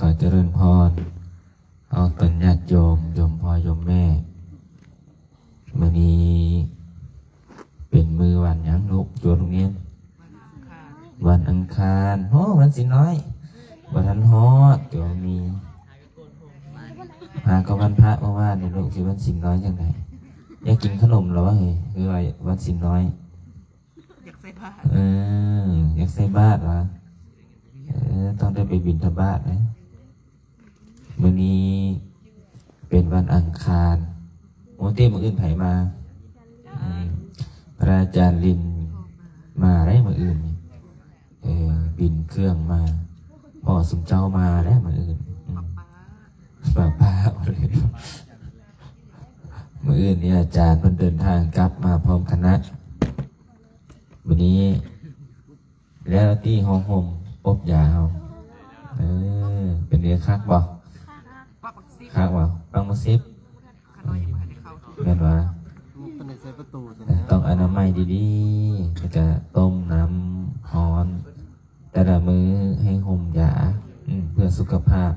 ขอเจริญพรเอาตนญาติโยมพ่อโยมแม่มื้อนี้เป็นมื้อวันหยังลูกอยู่โรงเรียนวันอังคารโอ้วันสิน้อยบ่ทันฮอดเดี๋ยวมีหาก็วันพระเมื่อวานนี่ลูกสิวันสิน้อยจังไดอยากกินขนมเหรอวะเฮ้ยคือว่าวันสิน้อยอยากใส่บาตรอยากใส่บาตรวะต้องได้ไปบิณฑบาตนะมื้อนี้เป็นวันอังคารโมเต้มื้ออื่นไผมาพระอาจารย์ลินมาได้มื้ออื่นบินเครื่องมาพ่อสุมเจ้ามาได้มื้ออื่นป้าเลยมื้ออื่นนี่อาจารย์เพิ่นเดินทางกลับมาพร้อมคณะวันนี้แล้วที่ห้องห่มอบยาวเป็นเดือคักบ่คักบ่ปังมาซิบแม่นว่าต้องอนามัยดีๆแล้วก็ต้มน้ำร้อนแต่ละมื้อให้ห่มยาเพื่อสุขภาพ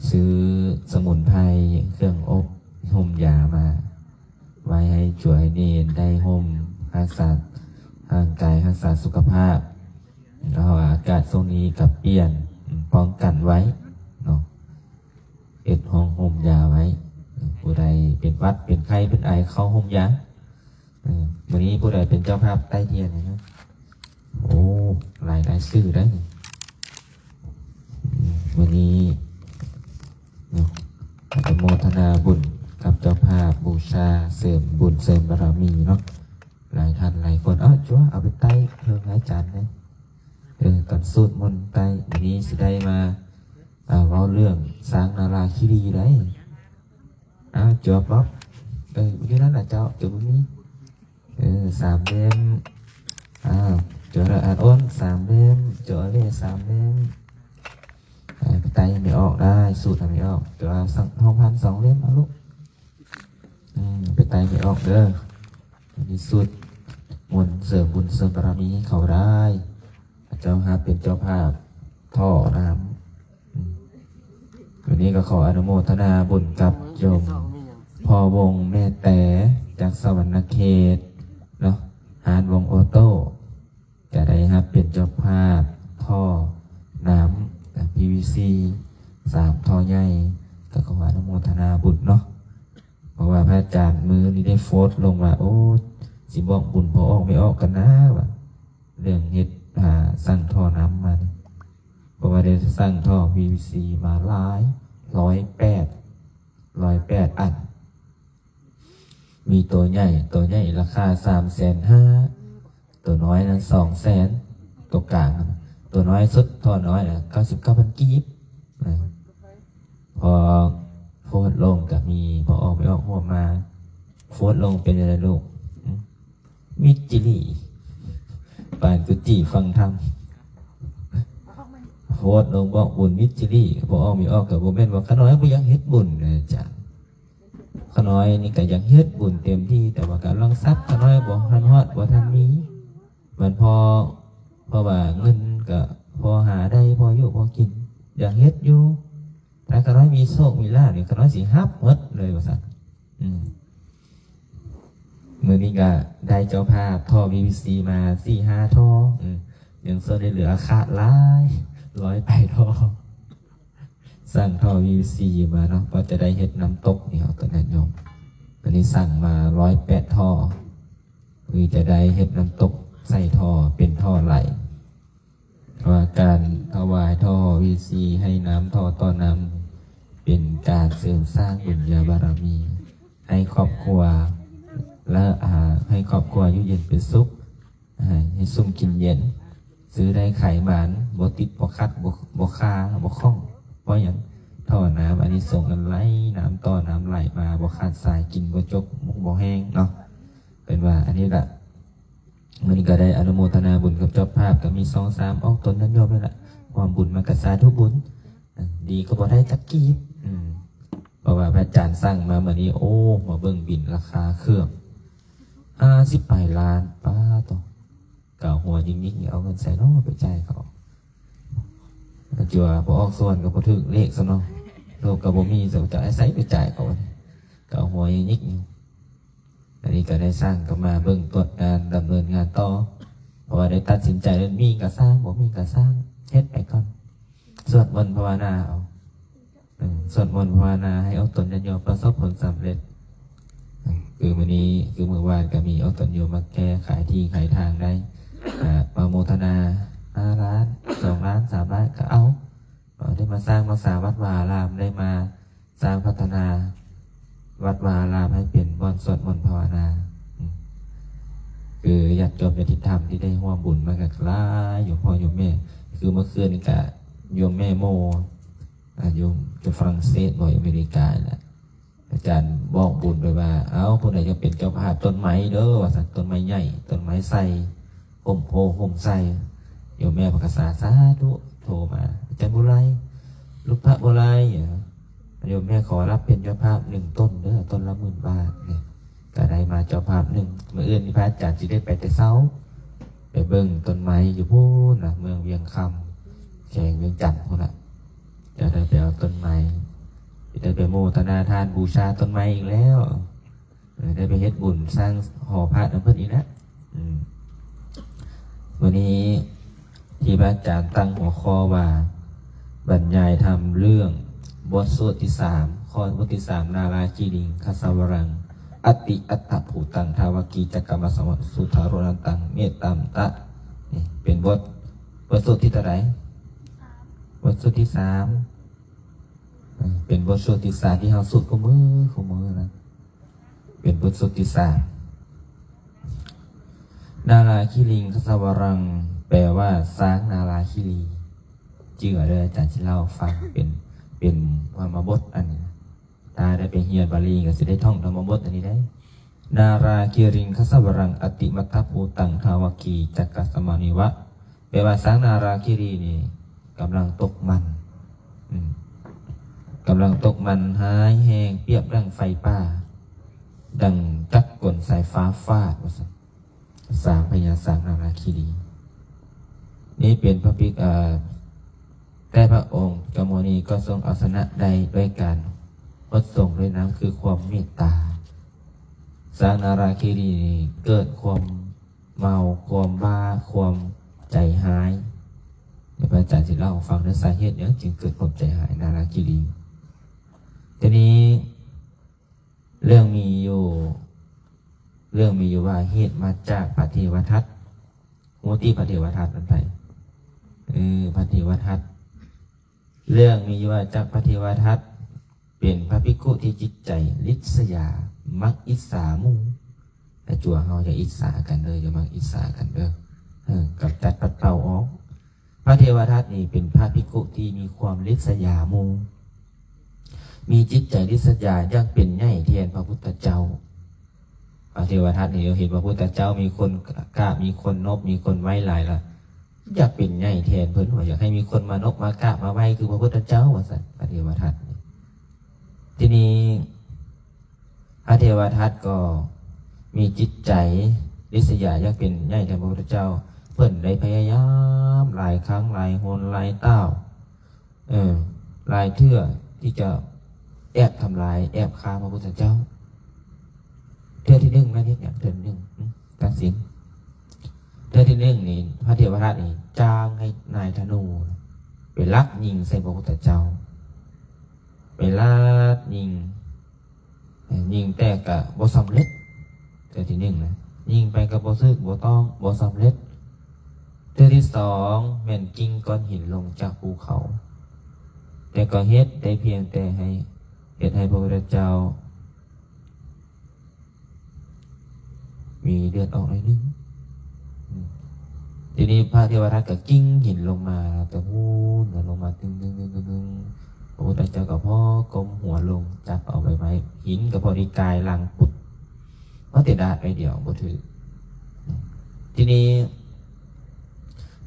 ซื้อสมุนไพรเครื่องอบห่มยามาไว้ให้ช่วยเนนได้ห่มรักษาร่างกายรักษาสุขภาพแล้วอากาศช่วงนี้กับเปลี่ยนป้องกันไว้เนาะเอ็ดห้องห่มยาไว้ผู้ใดเป็นวัดเป็นไข้เป็นไอเข้าห่มยาวันนี้ผู้ใดเป็นเจ้าภาพใต้เทียนนะโอ้หลายชื่อได้วันนี้อนุโมทนาบุญกับเจ้าภาพบูชาเสริมบุญเสริมบารมีเนาะหลายท่านหลายคนจ้วเอาไปใต้เพิ่งให้จันเลยตอนสูตรมนต์ใต้วันนี้สิได้มาเว้าเรื่องสร้างนาราคิรีได้จวบป๊อบอยู่นั่นแหละเจ้าจุดนี้3 เล่มจวอ่านอ้น3 เล่มจวเล่3 เล่มไปไต่ไม่ออกได้สูตรไม่ออกจวห้องพัน2 เล่มลูกไปไต่ไม่ออกเด้อมีสูตรมนต์เสริมบุญเสริมบารมีเขาได้เจ้าภาพเป็นเจ้าภาพท่อน้ำวันนี้ก็ขออนุโมทนาบุญกับโยมพ่อวงแม่แต่จากสวรรณเขตเนาะหานวงโอโต้จะได้ครับเป็นเจ้าภาพท่อน้ำ PVC 3 ท่อใหญ่ก็ขออนุโมทนาบุญเนาะเพราะว่าพระอาจารย์มือนี้ได้โฟสลงว่าโอ้สิบอกบุญพอออกไม่ออกกันนะว่าเรื่องเฮ็ดสร้างท่อน้ำมาเพราะว่าได้สร้างท่อ PVC มา108 อันมีตัวใหญ่ราคา350,000ตัวน้อยนั้น200,000ตัวกลางตัวน้อยสุดท่อน้อย99,000 กีบพอโฟดลงก็มีพอออกไม่ออกหัวมาโฟดลงเป็นอะไรลูกมิจิลีปานกุจิฟังธรรมโฟดลงบอกบุญมิจิลีพอออกไม่ออกกับโมเมนต์ว่าข้าน้อยบ่ยังเฮ็ดบุญเลยจ้ะข้าน้อยนี่ก็ยังเฮ็ดบุญเต็มที่แต่ว่าการลองซับข้าน้อยบ่ทันฮอดบ่ทันมีมันพอว่าเงินก็พอหาได้พออยู่พอกินอย่างเฮ็ดอยู่แต่ข้าน้อยมีโชคมีลาภนี่ข้าน้อยสิฮับหมดเลยว่าซั่นมื้อนี้ก็ได้เจ้าภาพท่อ PVC มา 4-5 ท่อยังส่วนได้เหลือขาดหลาย108 ท่อสั่งท่อ PVC มาเนาะพอจะได้เฮ็ดน้ำตกนี่เอาตัวนั้นโยมตอนนี้สั่งมา108 ท่อคือจะได้เฮ็ดน้ำตกใส่ท่อเป็นท่อไหลว่าการถวายท่อ PVC ให้น้ำท่อต่อน้ำเป็นการเสริมสร้างบุญญาบารมีให้ครอบครัวและให้ครอบครัวอยู่เย็นเป็นสุขให้ซุ่มกินเย็นซื้อได้ไขมันบ่ติดบ่คัดบ่คาบ่คล้องเพราะอย่างท่อน้ำอันนี้ส่งกันไหลน้ำต่อน้ำไหลมาบ่ขาดสายกินบ่จบบ่แห้งเนาะเป็นว่าอันนี้แหละมันก็ได้อนุโมทนาบุญกับเจ้าภาพก็มี2-3ออกตนนั้นโยมนี่แหละความบุญมากระสาทุกบุญดีก็บ่ได้จักกี้เพราะว่าพระอาจารย์สั่งมาเมื่อนี้โอ้มาเบิ่งบินราคาเครื่อง50 ล้านป้าต่อเก่าหัวยิ่งเอาเงินใส่ล้อไปจ่ายเขา จัวพอออกส่วนก็บ่ถึกเลขซะเนาะโลกก็บ่มีจะจะอาศัยไปจ่ายเขาก็เอาหัวยิกอันนี้ก็ได้สร้างก็มาเบิ่งตรวจงานดำเนินงานต่อเพราะว่าได้ตัดสินใจเรื่องมีก็สร้างบ่มีก็สร้างเฮ็ดไปก่อนสวดมนต์ภาวนาเอาสวดมนต์ภาวนาให้เอาตนญาติโยมประสบผลสำเร็จคือมื้อนี้คือมื้อวานก็มีเอาตนโยมมาแก้ขายที่ขายทางได้มาโมทนา5 ล้าน2 ล้าน3 ล้านก็เอาได้มาสร้างมาสาวัดวาอารามได้มาสร้างพัฒนาวัดวาอารามให้เป็นบ่อนสวดมนต์ภาวนาคือญาติโยมญาติธรรมที่ได้ร่วมบุญมากับหลายโยมพ่อโยมแม่คือเมื่อคืนนี่ก็โยมแม่โมโยมจะฝรั่งเศสบ่อยอเมริกาแหละอาจารย์บอกบุญไปว่าผู้ใดจะเป็นเจ้าภาพต้นไม้เด้อว่าสัตว์ต้นไม้ใหญ่ต้นไม้ไทรห่มโพห่มไทรโยมแม่พระกษาสาธุโทรมาอาจารย์บุไรลูกพระบุไรโยมแม่ขอรับเป็นเจ้าภาพ1 ต้นเด้อต้นละ10,000 บาทเนี่ยก็ได้มาเจ้าภาพ1เมื่ออื่นที่พระอาจารย์จะได้ไปแต่เช้าไปเบิ่งต้นไม้อยู่พูนนะเมืองเวียงคำแข่งเวียงจันทร์พูนละจะได้ไปเอาต้นไม้จะได้ไปโมทนาทานบูชาต้นไม้อีกแล้วได้ไปเฮ็ดบุญสร้างหอพระน้ำเพิ่นอีกนะวันนี้ที่พระอาจารย์ตั้งหัวข้อว่าบรรยายธรรมเรื่องบทสวดที่3ข้อบทที่3นาราคีริงคสาวรังอติอัตถภูตังทาวกีจักกรรมสมัสุธารุนันตังเมตตัมตะนี่เป็นบทสวดที่เท่าไหร่บทสวดที่3เป็นบทสวดที่3ที่เฮาสวดคู่มือนะเป็นบทสวดที่3นาราคีริงคสาวรังแปลว่าสร้างนาราคีรีชื่ออะไรอาจารย์ที่เล่าฟังเป็นธรรมบทอันนี้ถ้าได้ไปเฮียนบาลีก็จะได้ท่องธรรมบทอันนี้ได้นาราคีริงคสาวรังอติมัตถภูตังทาวกีจักกสมานิวะแปลว่าสร้างนาราคีรีนี่กำลังตกมันหายแห้งเปรียบดังไฟป่าดังจักกลสายฟ้าฟาดว่าสร้างพญาสร้างนาราคีรีนี่เป็นพระภิกษุแต่พระองค์กมณีก็ทรงเอาชนะใดด้วยการอดส่งด้วยน้ำคือความเมตตาสร้างนาราคีรีเกิดความเมาความบ้าความใจหายเดี๋ยวพระอาจารย์จะเล่าฟังในสาเหตุเนี่ยจึงเกิดความใจหายนาราคีรีทีนี้เรื่องมีอยู่ว่าเหตุมาจากพระเทวทัตโมติพระเทวทัตนั่นไปพระเทวทัตเรื่องมีอยู่ว่าจากพระเทวทัตเป็นพระภิกขุที่จิตใจลิษยามักอิจฉาหมู่แต่จั่วเฮาอย่าอิจฉากันเลยอย่ามักอิจฉากันเด้อกำจัดปัดเป่าออกพระเทวทัตนี่เป็นพระภิกขุที่มีความลิษยาหมู่มีจิตใจลิษยาอยากเป็นใหญ่แทนพระพุทธเจ้าพระเทวทัตนี่เราเห็นพระพุทธเจ้ามีคนกล้ามีคนนบมีคนไว้หลายละอยากเป็นใหญ่แทนเพิ่นว่าอยากให้มีคนมานบมากราบมาไหว้คือพระพุทธเจ้าว่าซั่นพระเทวทัตทีนี้พระเทวทัตก็มีจิตใจริษยาอยากเป็นใหญ่แทนพระพุทธเจ้าเพิ่นได้พยายามหลายครั้งหลายหนหลายเต้าหลายเทื่อที่จะแอบทำลายแอบฆ่าพระพุทธเจ้าเทื่อที่1แม่นเฮ็ดหยังเทื่อที่1ตัดสินเทื่อที่1นี่พระเทวทัตนี่จ้างให้นายธนูไปลักยิงใส่พระพุทธเจ้าไปลาดยิงแต่ก็บ่สำเร็จเทื่อที่1นะยิงไปก็บ่ซึกบ่ต้องบ่สำเร็จเทื่อที่2แม่นกิ้งก้อนหินลงจากภูเขาแต่ก็เฮ็ดได้เพียงแต่ให้เฮ็ดให้พระพุทธเจ้ามีเลือดออกหน่อยนึงทีนี้พระเทวทัตก็กิ้งหินลงมาแต่พูนลงมาตึงพระพุทธเจ้าก็พ่อกลมหัวลงจับเอาไปไว้หินกับพอดีกายลังปุดเพราะติดดาไปเดียวบ่ถือทีนี้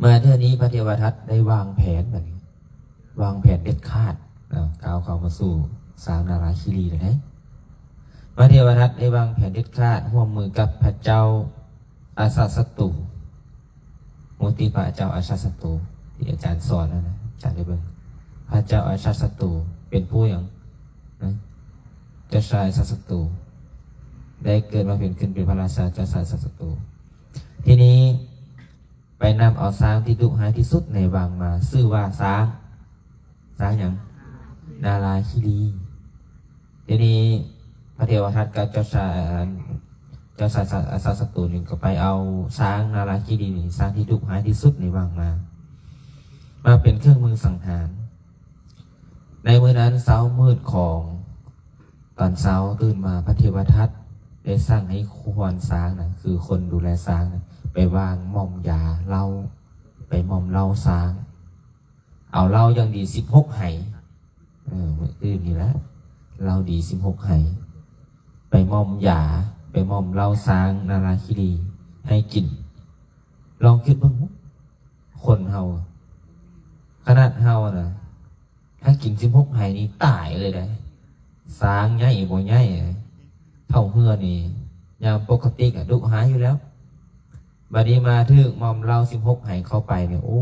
มาเท่านี้พระเทวทัตได้วางแผนแบบนี้วางแผนเด็ดขาดก้าวเข้ามาสู่สร้างนาราคีรีเลยนะพระเทวทัตได้วางแผนเด็ดขาดร่วมมือกับพระเจ้าอาสาสตุโมติพระเจ้าอาชาสตุที่อาจารย์สอนนะอาจารย์ได้เบิ่ง พระเจ้าอาชาติศัตรูเป็นผู้อย่างนะเจ้าชายชาติศัตรูได้เกิดมาขึ้นเป็นพระราชาเจ้าชายชาติศัตรูทีนี้ไปนำเอาช้างที่ดุร้ายที่สุดในวังมาชื่อว่าช้างอย่างนาราคิรีทีนี้พระเทวทัตกับเจ้าชายอาชาติศัตรูหนึ่งก็ไปเอาช้างนาราคิรีนี่ช้างที่ดุร้ายที่สุดในวังมาเป็นเครื่องมือสังหารในมื้อนั้นเช้ามืดของตอนเช้าตื่นมาพระเทวทัตได้สั่งให้ควานช้างนะคือคนดูแลช้างนะไปวางมอมยาเหล้าไปมอมเหล้าช้างเอาเหล้าอย่างดี16 ไหมื้ออื่นนี่แหละเหล้าดี16 ไหไปมอมยาไปมอมเหล้าช้างนาราคิรีให้กินลองคิดบ้างคนเฮาขนาดเฮานะถ้ากิน16 ไหนี่ตายเลยได้ช้างใหญ่บ่ใหญ่เท่าเฮือนี่ยามปกติก็ดุหายอยู่แล้วบัดนี้มาถึงมอมเหล้า16 ไหเข้าไปเนี่ยโอ้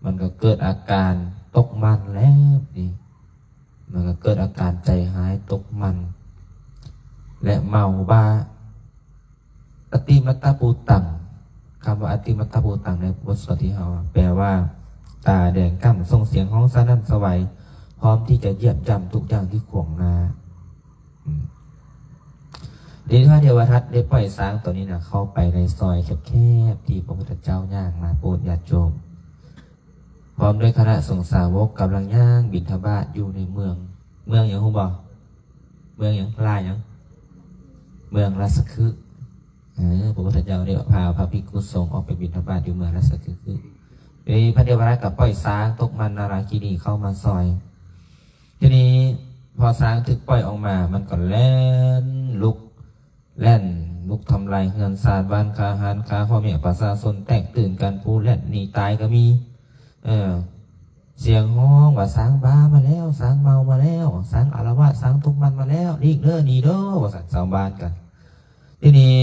มันก็เกิดอาการตกมันแล้วนี่มันก็เกิดอาการใจหายตกมันและเมาบ้าอติมัตตปูตังคำว่าอติมัตตปูตังในบทสวดที่เฮาแปลว่าตาแดงก่ำส่งเสียงห้องสนั่นสวัยพร้อมที่จะเหยียบย่ำทุกอย่างที่ขวางหน้าดีพระเทวทัตได้ปล่อยช้างตัวนี้นะเข้าไปในซอยแคบๆที่พระพุทธเจ้าย่างมาโปรดญาติโยมพร้อมด้วยคณะสงฆ์สาวกกำลังย่างบิณฑบาตอยู่ในเมืองอย่างฮู้บ่เมืองอย่างลายอย่างเมืองราชคฤห์พระพุทธเจ้าได้พาพระภิกษุสงฆ์ออกไปบิณฑบาตอยู่เมืองราชคฤห์พระเทวทัตกับปล่อยช้างตกมันนาราคิรีเข้ามาซอยทีนี้พอช้างถึกปล่อยออกมามันก็แล่นลุกทำลายเฮือนซานบ้านคาหารคาพ่อแม่ประชาชนแตกตื่นกันผู้แล่นหนีตายก็มีเสียงฮ้องว่าช้างบ้ามาแล้วช้างเมามาแล้วช้างอาละวาดช้างตกมันมาแล้วลีกเด้อหนีเด้อว่าสั่นชาวบ้านกันทีนี้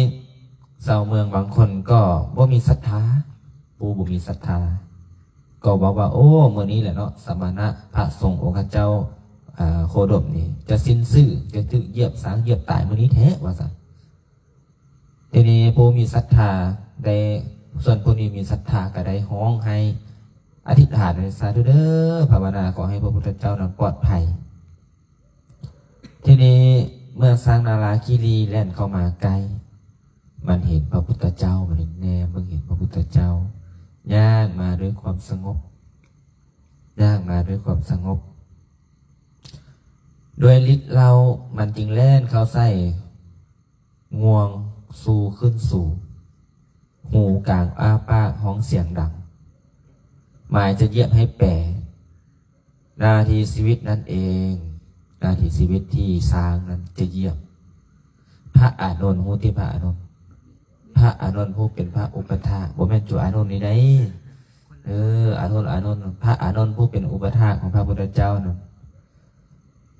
ชาวเมืองบางคนก็บ่มีศรัทธาผู้บ่มีศรัทธาก็บอกว่าโอ้เมื่อนี้แหละเนาะสมณะพระสงฆ์องค์เจ้าโคดมนี่จะสิ้นซื่อจะถึกเหยียบช้างเหยียบตายเมื่อนี้แท้ว่าสั่นทีนี้ผู้มีศรัทธาได้ส่วนผู้นี้มีศรัทธาก็ได้ฮ้องให้อธิษฐานในสาธุเด้อภาวนาขอให้พระพุทธเจ้านั้นปลอดภัยทีนี้เมื่อช้างนาราคิรีแล่นเข้ามาใกล้มันเห็นพระพุทธเจ้ามันแนมมันเห็นพระพุทธเจ้าย่างมาด้วยความสงบด้วยฤทธิ์เรามันจึงแล่นเข้าใส่งวงสูขึ้นสู่หูกลางอ้าปากห้องเสียงดังหมายจะเหยียบให้แปรนาทีชีวิตนั่นเองนาทีชีวิตที่ช้างนั้นจะเหยียบพระอานนท์หูที่พระอานนท์ผู้เป็นพระอุปถากบ่แม่นจุอานนท์นี่ได้อานนท์พระอานนท์ผู้เป็นอุปถากของพระพุทธเจ้านั้น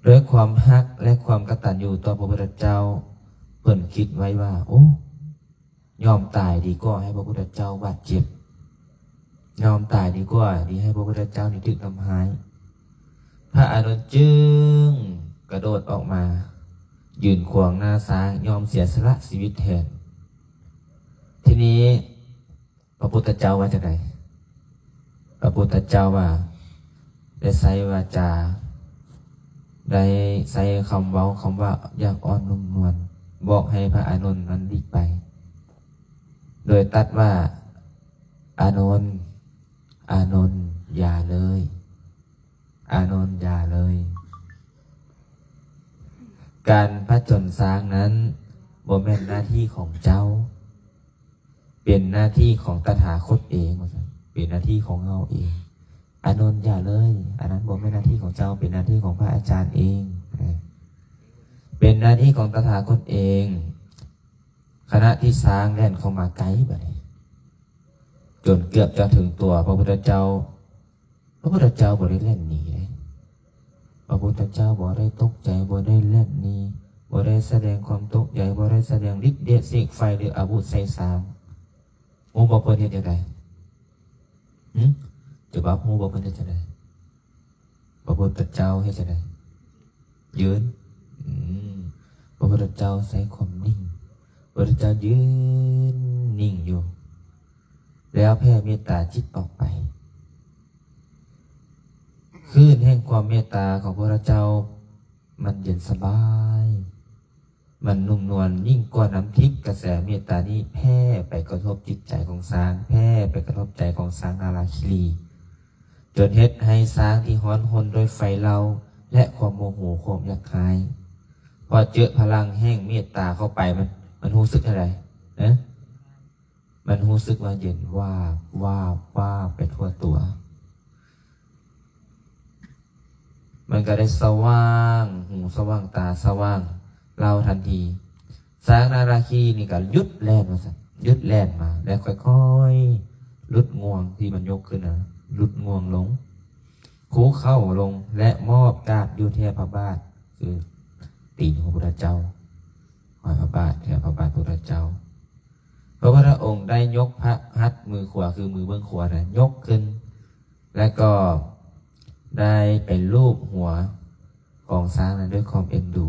ด้วยความฮักและความกตัญญูต่อพระพุทธเจ้าเพิ่นคิดไว้ว่าโอ้ยอมตายดีกว่าให้พระพุทธเจ้าบาดเจ็บยอมตายดีกว่าดีให้พระพุทธเจ้านี่ถึกทำหายพระอานนท์จึงกระโดดออกมายืนขวางหน้าช้างยอมเสียสละชีวิตแทนทีนี้พระพุทธเจ้าว่าจะไงพระพุทธเจ้าว่าได้ใส่วาจาได้ใส่คำว่าอย่างอ่อนนุ่มนวลบอกให้พระอานนท์นั้นหลีกไปโดยตัดว่าอานนท์อย่าเลยอานนท์อย่าเลยการผจญช้างนั้นบ่แม่นหน้าที่ของเจ้าเป็นหน้าที่ของตถาคตเองเป็นหน้าที่ของเราเองอานนท์อย่าเลยอันนั้นบ่แม่นหน้าที่ของเจ้าเป็นหน้าที่ของพระอาจารย์เองเป็นหน้าที่ของตถาคตเองขณะที่ช้างแล่นเข้ามาไกลไปจนเกือบจะถึงตัวพระพุทธเจ้าบ่ได้เล่นหนีเลยพระพุทธเจ้าบ่ได้ตกใจบ่ได้เล่นหนีบ่ได้แสดงความตกใจบ่ได้แสดงฤทธิ์เดชเสกไฟหรืออาวุธใส่ช้างฮู้บ่เพิ่นเฮ็ดจังได๋จะว่าฮู้บ่เพิ่นเฮ็ดจังได๋ ระพุทธเจ้าเฮ็ดจังไดยืนพระพุทธเจ้าใช้ความนิ่งพระพุทธเจ้ายืนนิ่งอยู่แล้วแผ่เมตตาจิตออกไปคลื่นแห่งความเมตตาของพระพุทธเจ้ามันเย็นสบายมันนุ่มนวลยิ่งกว่าน้ำทิพย์กระแสเมตตานี้แผ่ไปกระทบจิตใจของช้างแผ่ไปกระทบใจของช้างนาราคิรีจนเฮ็ดให้ช้างที่ฮ้อนหนโดยไฟเราและความโมโหความอยากคายพอเจอพลังแห่งเมตตาเข้าไปมันรู้สึกอะไรนะมันรู้สึกว่าเย็นว่าไปทั่วตัวมันก็ได้สว่างหูสว่างตาสว่างเราทันทีช้างนาราคีนี่ก็ยุดแล่นมาสั่นยุดแล่นมาแล้วค่อยๆลุดงวงที่มันยกขึ้นนะลุดงวงลงคูเข้าลงและมอบกราบอยู่แทบพระบาทคือตีนของพระเจ้าหอยพระบาทแทบพระบาทพระเจ้าพระพุทธองค์ได้ยกพระหัตถ์มือขวาคือมือเบื้องขวานะยกขึ้นและก็ได้ไปลูบหัวของช้างนั้นด้วยความเอ็นดู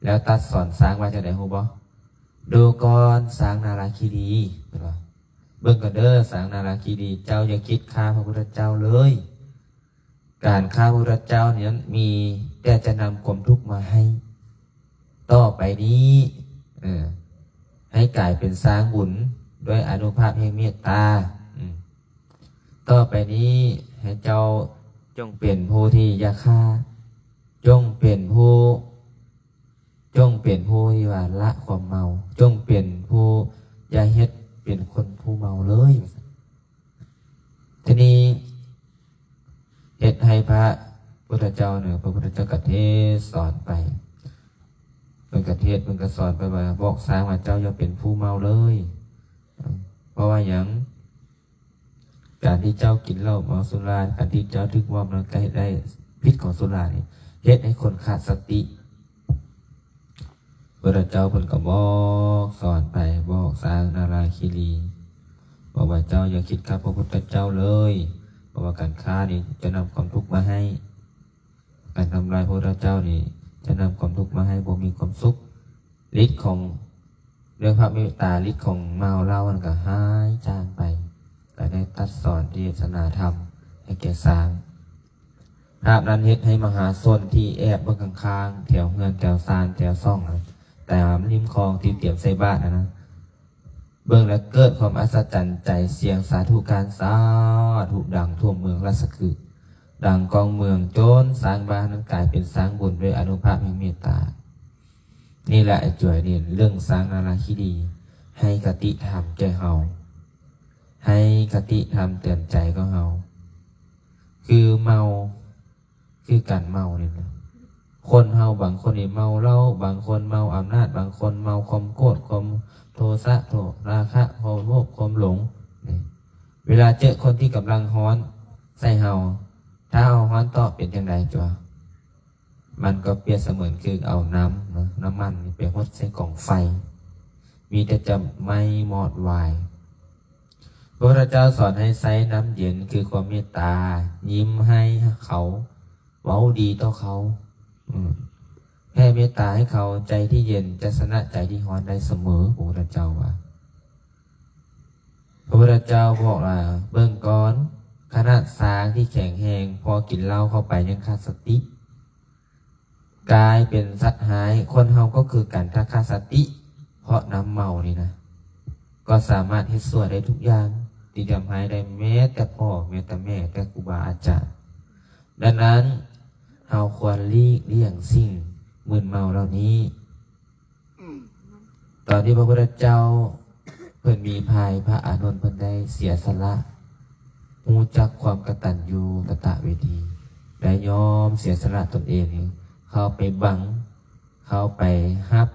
แล้วตัดสอนช้างว่าจะได้ฮู้บ่ดูก่อนช้างนาราคีรีเบิ่งกันเด้อช้างนาราคีรีเจ้าอย่าคิดฆ่าพระพุทธเจ้าเลยการฆ่าพระพุทธเจ้าเนี่ยมีแต่จะนำความทุกข์มาให้ต่อไปนี้ให้กลายเป็นช้างบุญด้วยอานุภาพแห่งเมตตาต่อไปนี้ให้เจ้าจงเป็นผู้ที่อย่าฆ่าจงเป็นผู้ที่ว่าละความเมาจงเป็นผู้อย่าเฮ็ดเป็นคนผู้เมาเลยทีนี้เฮ็ดให้พระพุทธเจ้าเนี่ยพระพุทธเจ้ากเทศสอนไปเป็นกเทศเป็นกสอนไปว่าบอกสร้างว่าเจ้าอย่าเป็นผู้เมาเลยเพราะว่าอย่างการที่เจ้ากินเหล้าเมาสุราการที่เจ้าถึกว่ามันก็ได้พิษของสุรานี่เฮ็ดให้คนขาดสติพระเจ้าเพิ่นก็บอกสอนไปบอกสร้างนาราคีรีบอกว่าเจ้าอย่าคิดฆ่าพระพุทธเจ้าเลยเพราะว่าการฆ่านี่จะนำความทุกข์มาให้การทำลายพระพุทธเจ้านี่จะนำความทุกข์มาให้บ่มีความสุขฤทธิ์ของเรื่องพระเมตตาฤทธิ์ของเมาเหล้ามันก็หายจางไปแต่ได้ตัดสอนเทศนาธรรมให้แก่สร้างภาพนั้นเฮ็ดให้มหาชนที่แอบเบื้องข้างๆแถวเงินแถวซานแถวซ่องนะแต่ริมคลองที่เตรียมใส่บาตรนะเบื้องแล้วเกิดความอัศจรรย์ใจเสียงสาธุการสาธุดังทั่วเมืองราชคฤห์ดังกองเมืองโจนสร้างบ้านนั้นกลายเป็นสร้างบุญด้วยอนุภาพแห่งเมตตานี่แหละไอ้จ่วยนี่เรื่องสร้างนาราคีรีให้กติธรรมแก่เฮาให้คติธรรมเตือนใจก็เฮาคือเมาคือการเมาเนี่ยนะคนเฮาบางคนนี่เมาเหล้าบางคนเมาอำนาจบางคนเมาความโกรธความโทสะโทราคะความโลภความหลงนี่เวลาเจอคนที่กำลังฮ้อนใส่เฮาถ้าเอาฮ้อนตอบเป็นยังไงจ้ะมันก็เปรียบเสมือนคือเอาน้ำมันไปหดใส่กล่องไฟมีแต่จะไม่มอดวายพระพุทธเจ้าสอนให้ใช้น้ำเย็นคือความเมตตายิ้มให้เขาเว้าดีต่อเขาแผ่เมตตาให้เขาใจที่เย็นจะชนะใจที่ร้อนได้เสมอพระพุทธเจ้าว่าพระพุทธเจ้าบอกว่าเบื้องก่อนขนาดสางที่แข็งแรงพอกินเหล้าเข้าไปยังขาดสติกลายเป็นสัตว์หายคนเฮาก็คือการขาดสติเพราะน้ำเมานี่นะก็สามารถเฮ็ดชั่วได้ทุกอย่างที่ทำให้ได้แม้แต่พ่อแม้แต่แม่แต่ครูบาอาจารย์ดังนั้นเราควรหลีกเลี่ยงสิ่งมึนเมาเหล่านี้ตอนที่พระพุทธเจ้าเพิ่นมีภัยพระอานนท์เพิ่นได้เสียสละรู้จักความกตัญญูกตเวทีได้ยอมเสียสละตนเองเข้าไปบังเข้าไปฮับ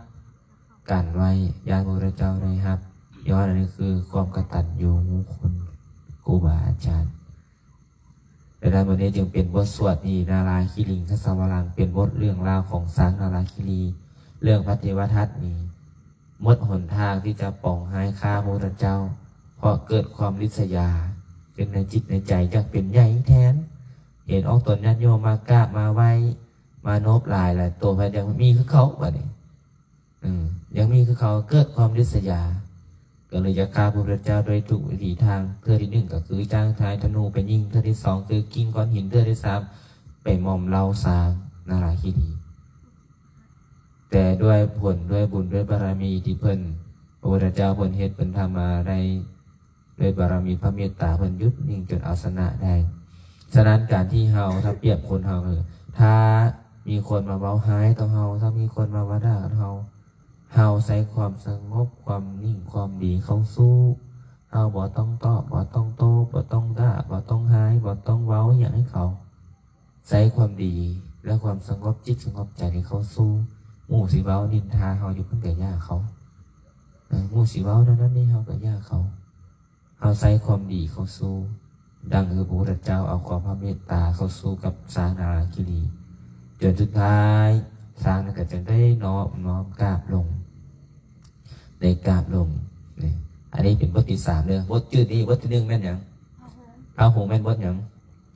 กันไว้ญาติพระพุทธเจ้าได้ฮับย้อนอันนี้คือความกตัญญูคุณครูบาอาจารย์ดังนั้นวันนี้จึงเป็นบทสวดนี้นาราคีรีทัศวรังเป็นบทเรื่องราวของช้างนาราคีรีเรื่องพระเทวทัตนี้หมดหนทางที่จะป่องหายฆ่าพระพุทธเจ้าเพราะเกิดความริษยาเป็นในจิตในใจอยากเป็นใหญ่แทน เห็นออกตนญาติโยมมากราบมาไหว้มานบหลายแหละตัวไปยังมีคือเขาวะเนี่ยยังมีคือเขาเกิดความริษยาก็เลยจะฆ่าพระพุทธเจ้าโดยทุกวิถีทางเทื่อที่หนึ่งก็คือจ้างทายธนูไปยิงเทื่อที่สองคือกิ้งก้อนหินเทื่อที่สามไปมอมเหล้าสางนาราคีดีแต่ด้วยผลด้วยบุญด้วยบารมีที่เพิ่นพระพุทธเจ้าเพิ่นเฮ็ดเพิ่นทำมาได้ด้วยบารมีพระเมตตาเพิ่นยุดนิ่งจนเอาชนะได้ฉะนั้นการที่เฮาถ้าเปรียบคนเฮาคือถ้ามีคนมาเว้าร้ายต่อเฮาถ้ามีคนมาว่าด่าเฮาใส่ความสงบความนิ่งความดีเข้าสู้เฮาบ่ต้องตอบบ่ต้องโต้บ่ต้องด่าบ่ต้องร้ายบ่ต้องเว้าอย่างให้เขาใส่ความดีและความสงบจิตสงบใจให้เขาสู้หมู่สิเว้านินทาเฮาอยู่เพิ่นก็ย่าเขาหมู่สิเว้านั้นนี่เฮาก็ย่าเขาเฮาใส่ความดีเข้าสู้ดังคือพระพุทธเจ้าเอาความพระเมตตาเข้าสู้กับสานาคิรีจนสุดท้ายสางนั้นก็จะได้น้อมกราบลงได้กราบลงนี่อันนี้เป็นบทที่สามเด้อบทจืดนี้บทที่หนึ่งแม่นหยังเอาหงแม่นบทหยัง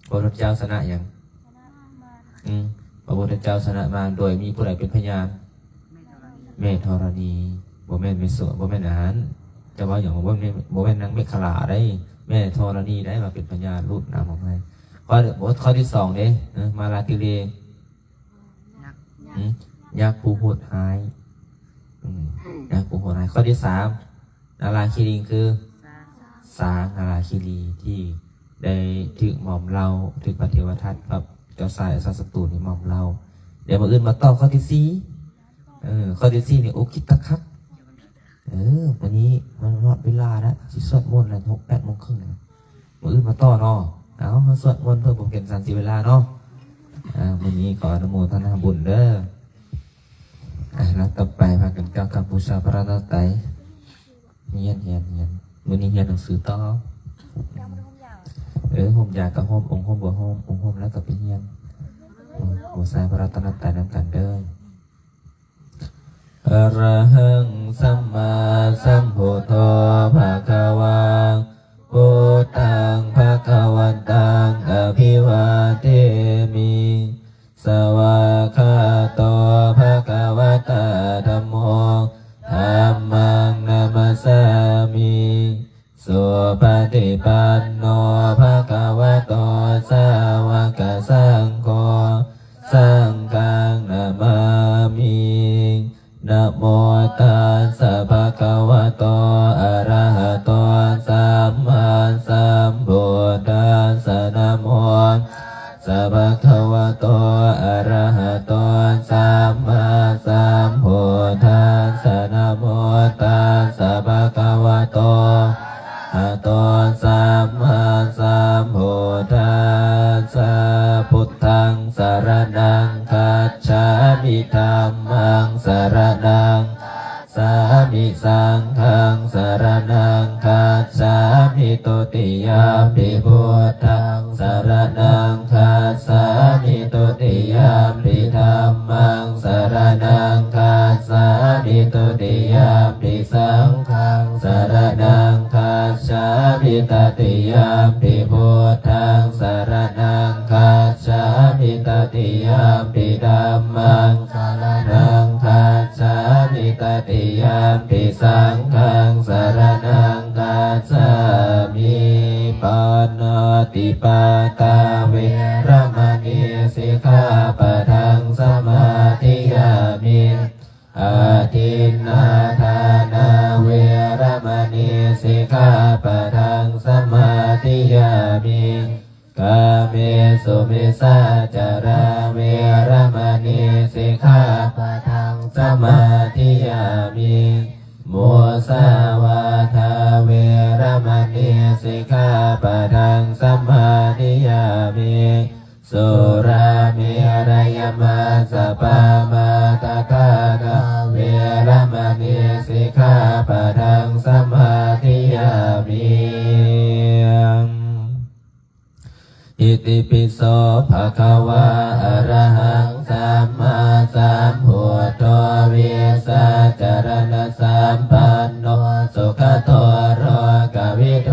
พระพุทธเจ้าชนะหยังพระพุทธเจ้าชนะมารโดยมีผู้ใดเป็นพยานแม่ธรณีบ่แม่นไม่สวยบ่แม่นอาหารจะว่าอย่างบ่แม่นนางเมฆขลาได้แม่ธรณีได้มาเป็นพยานรูปนามออกมาข้อที่สองเด้มาลากิเลยักษ์ผู้โหดร้ายยักษ์ผู้โหดร้ายข้อที่สามนาราคีรีคือสางนาราคีรีที่ได้ถึกหม่อมเราถึกปฏิวัติกับเจ้าชายสัสตูนี่หม่อมเราเดี๋ยวมาอื่นมาต่อข้อที่สี่ข้อที่สี่นี่โอคิตะคักวันนี้มันรอดเวลาแล้วสิสวดมนต์แล้ว8 โมงครึ่งมาอื่นมาต่อเนาะเอาสวดมนต์เพื่อผมเก็บสันติเวลาเนาะวันนี้ขออนุโมทนาบุญเด้อแล้วต่อไปพากันก้าวกับบูชาพระรัตนตรัยเฮียนวันนี้เฮียนหนังสือต่อผมอยากกับห้องค์บัวห้องค์แล้วกับพี่เฮียนบูชาพระรัตนตรัยนำกันเด้ออะระหังสัมมาสัมพุทโธภะคะวาพุทธังภะคะวันตังอภิวาเทมิสวากขาโตภะคะวะตาธัมโมธัมมังนามัสสามิสุปฏิปันโนภะคะวะโตสาวกสังโฆสังฆังนามามินะโมตัสสะภะคะวะโตอะระหะโตสัมมาสัมพุทธัสสะนะโมสัพพะคะวะโตอะระหะโตสัมมาสัมพุทธัสสะนะโมตัสสะภะคะวะโตอะโตสัมมาสัมพุทธัสสะพุทธังสรณังคัจฉามิธัมมังสรณังสามิสังฆังสรณังคัจฉามิตุติยามปิพุทธังสรณังคัจฉามิตุติยามปิธัมมังสรณังคัจฉามิตุติยามปิสังฆังสรณังคัจฉามิตติยามปิพุทธังสรณังคัจฉามิตติยามปิธัมมังสรณังคัจฉามิตติยามปิสังฆังสรณังคัจฉามิปานาติปาตาเวรมณีสิกขาปะทังสมาธิยามิอาทินนาทานาเวรมณีสิกขาปะทังสมาธิยามิกาเมสุมิสาจาราเวรมณีสิกขาปะทังสมาธิยามิโมสาวาทาเวรมณีสิกขาปะทังสมาธิยามิสุราเมรยมัสสะปามาตะกากะเวรมณีสิกขาปะทังสมาธิยามิอิติปิโสภะคะวะอะระหังสัมมาสัมพุทโธวิสัจจารณสัมปันโนสุขโตโรกวิโท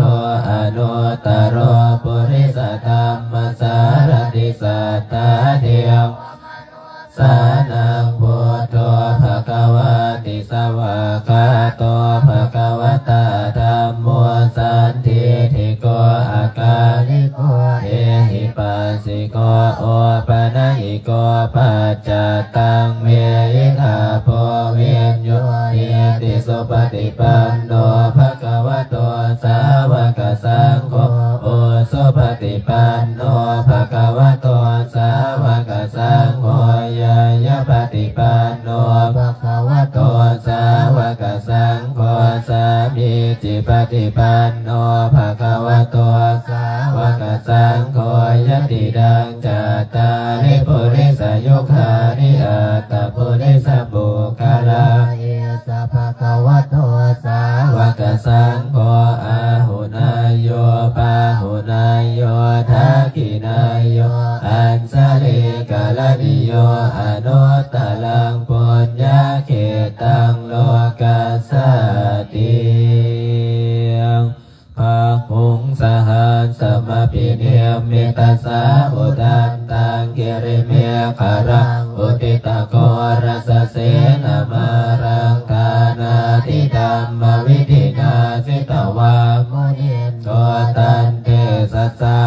อนุตต โรปุริสธรรมสารติสัทธาเดียวสานังพุทโธภะคะวะติสวากขาโตภะคะวะตาธัมโมสันทิฏฐิโกอากาลิโกเอหิปัสสิโกโอปะนะหิโกปัจจตังเมหิทาโพวิญโยอิติสุปฏิปันโนภะคะวะโตสาวกสังโฆโอสุปฏิปันโนภะคะวะโตสาวกสังโฆยายะปฏิปันโนภะคะวะโตสาวกสังโฆสามีจิปฏิปันโนภะคะวะโตสาวกสังโฆยติดังจัตตาริปุริสยุคานิอัตตปุริสบุคลาเอสะภะคะวะโตสาวกสังโฆอาหุนายโยปาหุนายโยทักขินายโยอันสลิกาลนิโยอนุตตลังปุญญาเขตังโลกัสสติยังภาคุงสหัสสมปิเนมิตัสสะอุดันตังกิริเมฆารังอุติตะโกรัสเสนามารังทานาทิธัมมวิธินาสิตวามุนินโตตันเตสัสสะ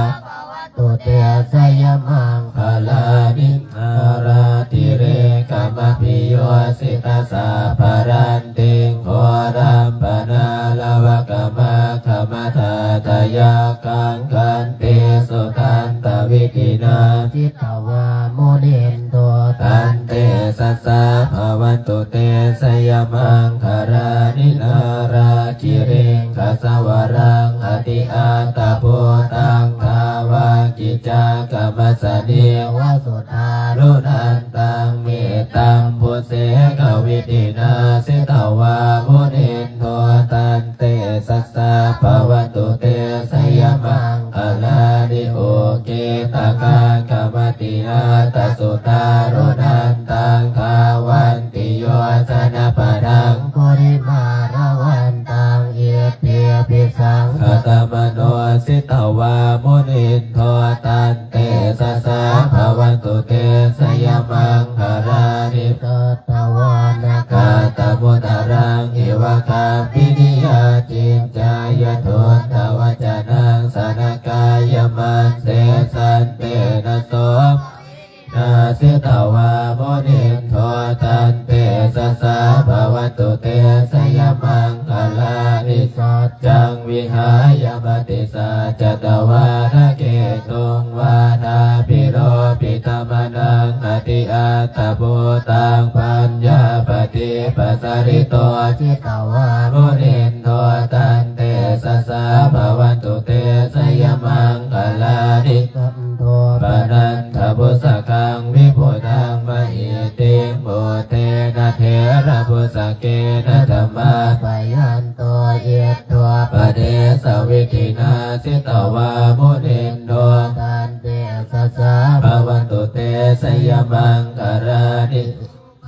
ตุเตสยมังพลานินาราติเรกามปิโยสิตาสาภารันติงโครัมปนาลวะกามะขมาทาทายากังกันติสุตันตวิธินาจิตวามุนินโตตันเตสัสสะภวันตุเตสยมังคารานินาราจิริงคสวรังอติอาตาปุตังทาวากิจากรรมสเดียวสุทารุนันตังเมตังพุเสกวิตินาสิตวามุนินโทตันเตสัสสะภวันตุเตสยมังอลาดิโอเกตากากรรมติอาตสุทารุนันตังทาวันติโยชนะปะดังปุริมาราวันตังเอเปียปิสังคตมโนสิตวามุนินโทตันเตสัสสะภวันตุเตสยมังคารานิกตวานากาตมุตรังเอวะคาปินิยาจินจายทุนทวจนังสนกายมันเสสันเตนะโสนาสิตวามุนินโทตันเตสัสสะภวันตุเตสยมังคาลานิสัจจังวิหายมติสัจจตวานะเกตุงวาทาปิโรปิตมนังอติอาตบุตังปัญญาปฏิปัสสริโตจิตวามุนินโทตันเตสัสสะภวันตุเตสยมังคาลานิสัมโทปนันทบุสกังวิพุตังมหิติโมเทนะเทระบุสเกนะธรรมาปยันโตเยตัวปเดสวิธินาสิตวามุนินโทตันเตสัสสะภวันตุเตสยมังคารานิ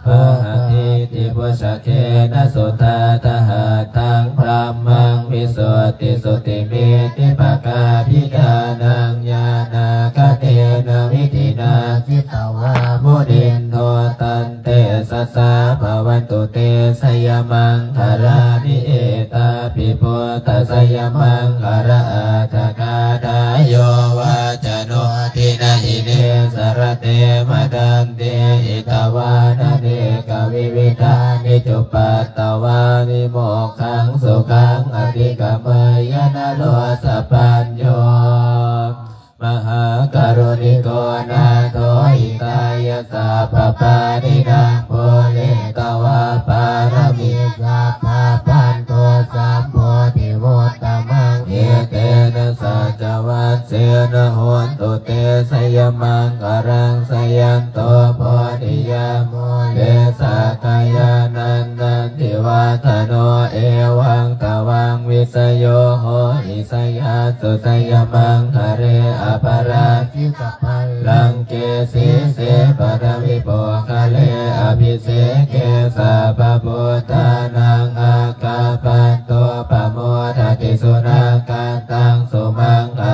ภะหิติปุชเกนะสุตาตหะตังพรามังวิสุทธิสุติเมติปะกาภิดานังญาณาคเตนะวิธินาสิตวามุนินโทตันเตสัสสะภวันตุเตสยมังคารานิเอตาปิปุตตสยมังคาราอัตถกาทายโยวาจโนทินะหิเนสรเตมะดันเตอิตวานะเดกวิวิธานิจุปัตตวานิโมกขังสุขังอธิกามยนะโลสัพพัญโยมหาการุณิโกนาโทอิตายะสัพพะนิดังโพเลตวะปารมิสัพพะปันโตสัมโพธิโวตตมังเอเตนะสัจวัตเสนะโหนตุเตสยมังกรังสยันโตโพธิยาโมเลสกายานันนันทิวัฒโนเอวังตวังวิสโยโหอิสยาสุสยมังคะเรอปราชิตปัลลังเกสีเสปะระวิโปคะเลอภิเสเกสัพพุทธานังอากาปันโตปะโมทติสุนาการตังสุมังคะ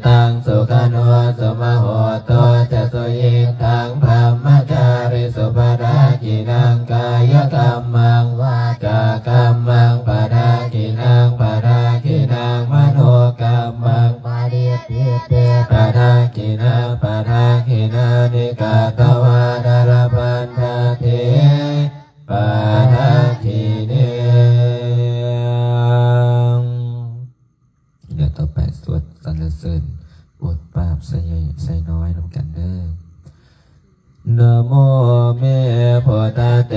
ตังสุขโนสุมโหโตจะสุยิทังพรหมจาริสุปดากินังกายกรรมังวาจากรรมังปดากินังปดากินังมโนกรรมังปาริปิเตปดากินังปดากินังนิกาตวาดารปันทเทปดากิเนเดี๋ยวต่อไปสวดสรรเสริญบทปราบใส่ใหญ่ใส่น้อยน้ำกันเด้อนะโมเมพุทธเต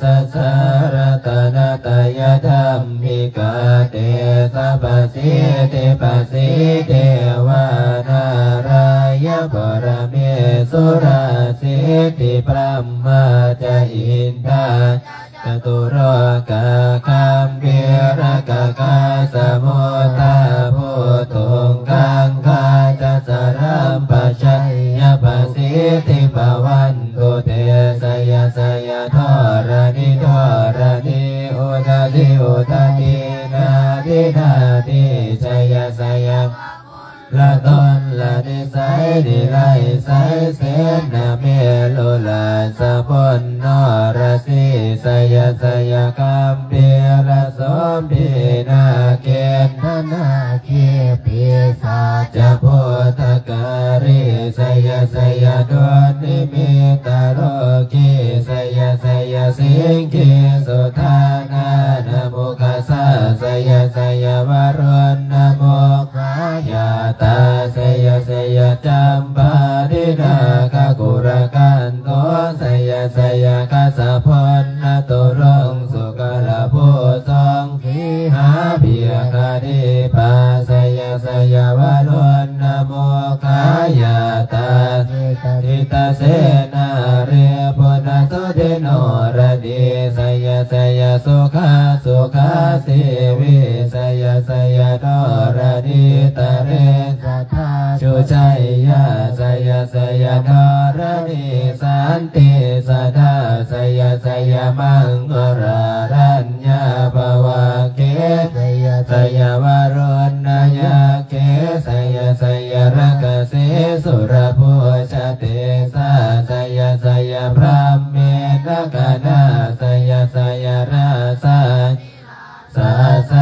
สัสสะระตนะตายะธัมมิกาเตสัพพสิทธิปัสสิเทวานารายะปรเมสุราสิทธิพรหมจาอินทาจตุรกะคัมภีรกะกะสมุทธาภูตุงกังคาจัสสะรัมปชัยยะปัสสิทธิภวันตุเตสยะสยะทรณิทรณิอุทาทิอุทาทินาทินาทิสยะสยะละตนละนิสัยนิไรใสเสนาเมลุลาสะพนนรสีสยะสยะกัมเปียระสมพีนาเกณฑนาคีปีสาจะพุทธการิสยะสยะดวนนิมิตาโลกีสยะสยะสิงคีสุทานานะโมกัสสะสยะสยะวรุณนะโมขายาตาสยะสยะจัมปาดินาคกุรกันโตสยะสยะกัสสะพนนะตุรงสุกลาภูทองขีหาเบียคดีปาสยะสยะวรุณนะโมขายาตาทิตาเสนาเรปุณะสุเทโนรดีสยะสยะสุขาสุขาสิวิสยะสยะดรดีตะเรสัทธาชุชัยยะสยะสยะดรดีสันติสัทธาสยะสยะมังกรารัญญาภวะเกสยะสยะวรุณนะยะเกสยะสยะระกะเสสุรภูชเตสาสยะสยะพระเมตกนาสยะสยะราสาสาไส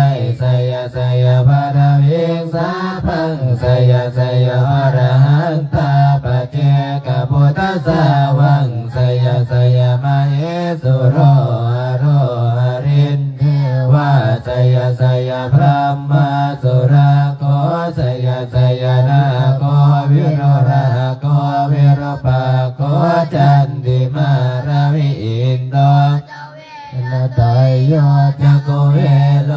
สยะสยะภะระวิงสาพังสยะสยะอรหันตาปะเจกะพุทธสาวังสยะสยะมะเหสุโรอโรหรินเทวาสยะสยะพระมาสุราโกสยะสยะนาโกวิโรราโกวิโรปาโกจันติมาราวิอินโตนาตายโยจะโกเวโล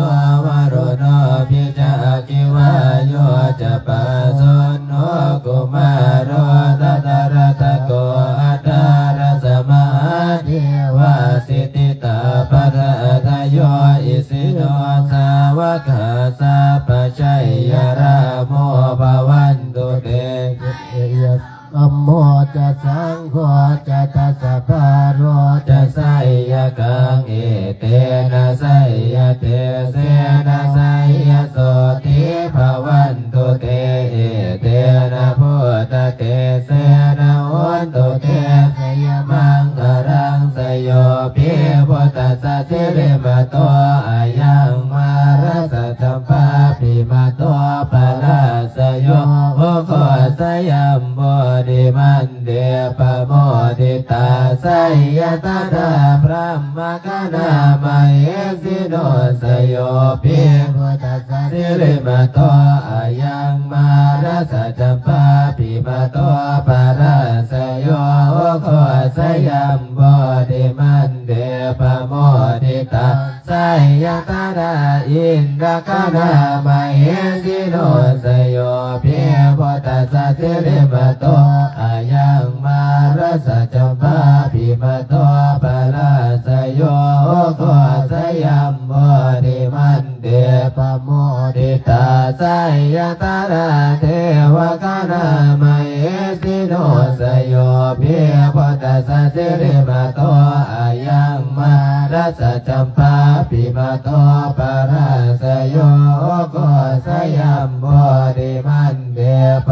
วารุโนพิจาคิวาโยจะปัสสโนกุมารโรตัตระตะโกอัตตารสมาธิวาสิติตาปัฏฐะโยอิสิโนสาวกาสาปชัยยราโมภวันตุเตอัมโมจะสังโฆจะตัสสะภะโรจะไสยกังเอเตนะไสยเตเสนะไสยโสติภวันตุเตเอเตนะพุทธเตเสนะโหนตุเตสยมังคารังสยโยปิพุทธัสสะสิริมโตอายังมารัสสัมปาปิมาโตปะลาสยโยโอโคสยัมโบดิมันเดปะโมดิตาไสยตาดาพระมกนามาเอสิโนสยโยปิพุทธัสสะสิริมโตอายังมารัสสัมปาปิมาโตปะลาสยโยโอโคสยัมโบดิมันเดปะโมดิตาไสยตาดาอินทกนามาเอสิโนสยโยปิพุทธัสสะสิริมโตอายังมารัสจัมปาปิมาโตปะลาสยโยโคสยัมโมดิมันเดปะโมดิตาไสยตาราเทวกนามาเอสิโนสยโยปิพุทธัสสะสิริมโตอายังมารัสจัมปาปิมาโตปะลาสยโยโคสยัมโมดิมันเดป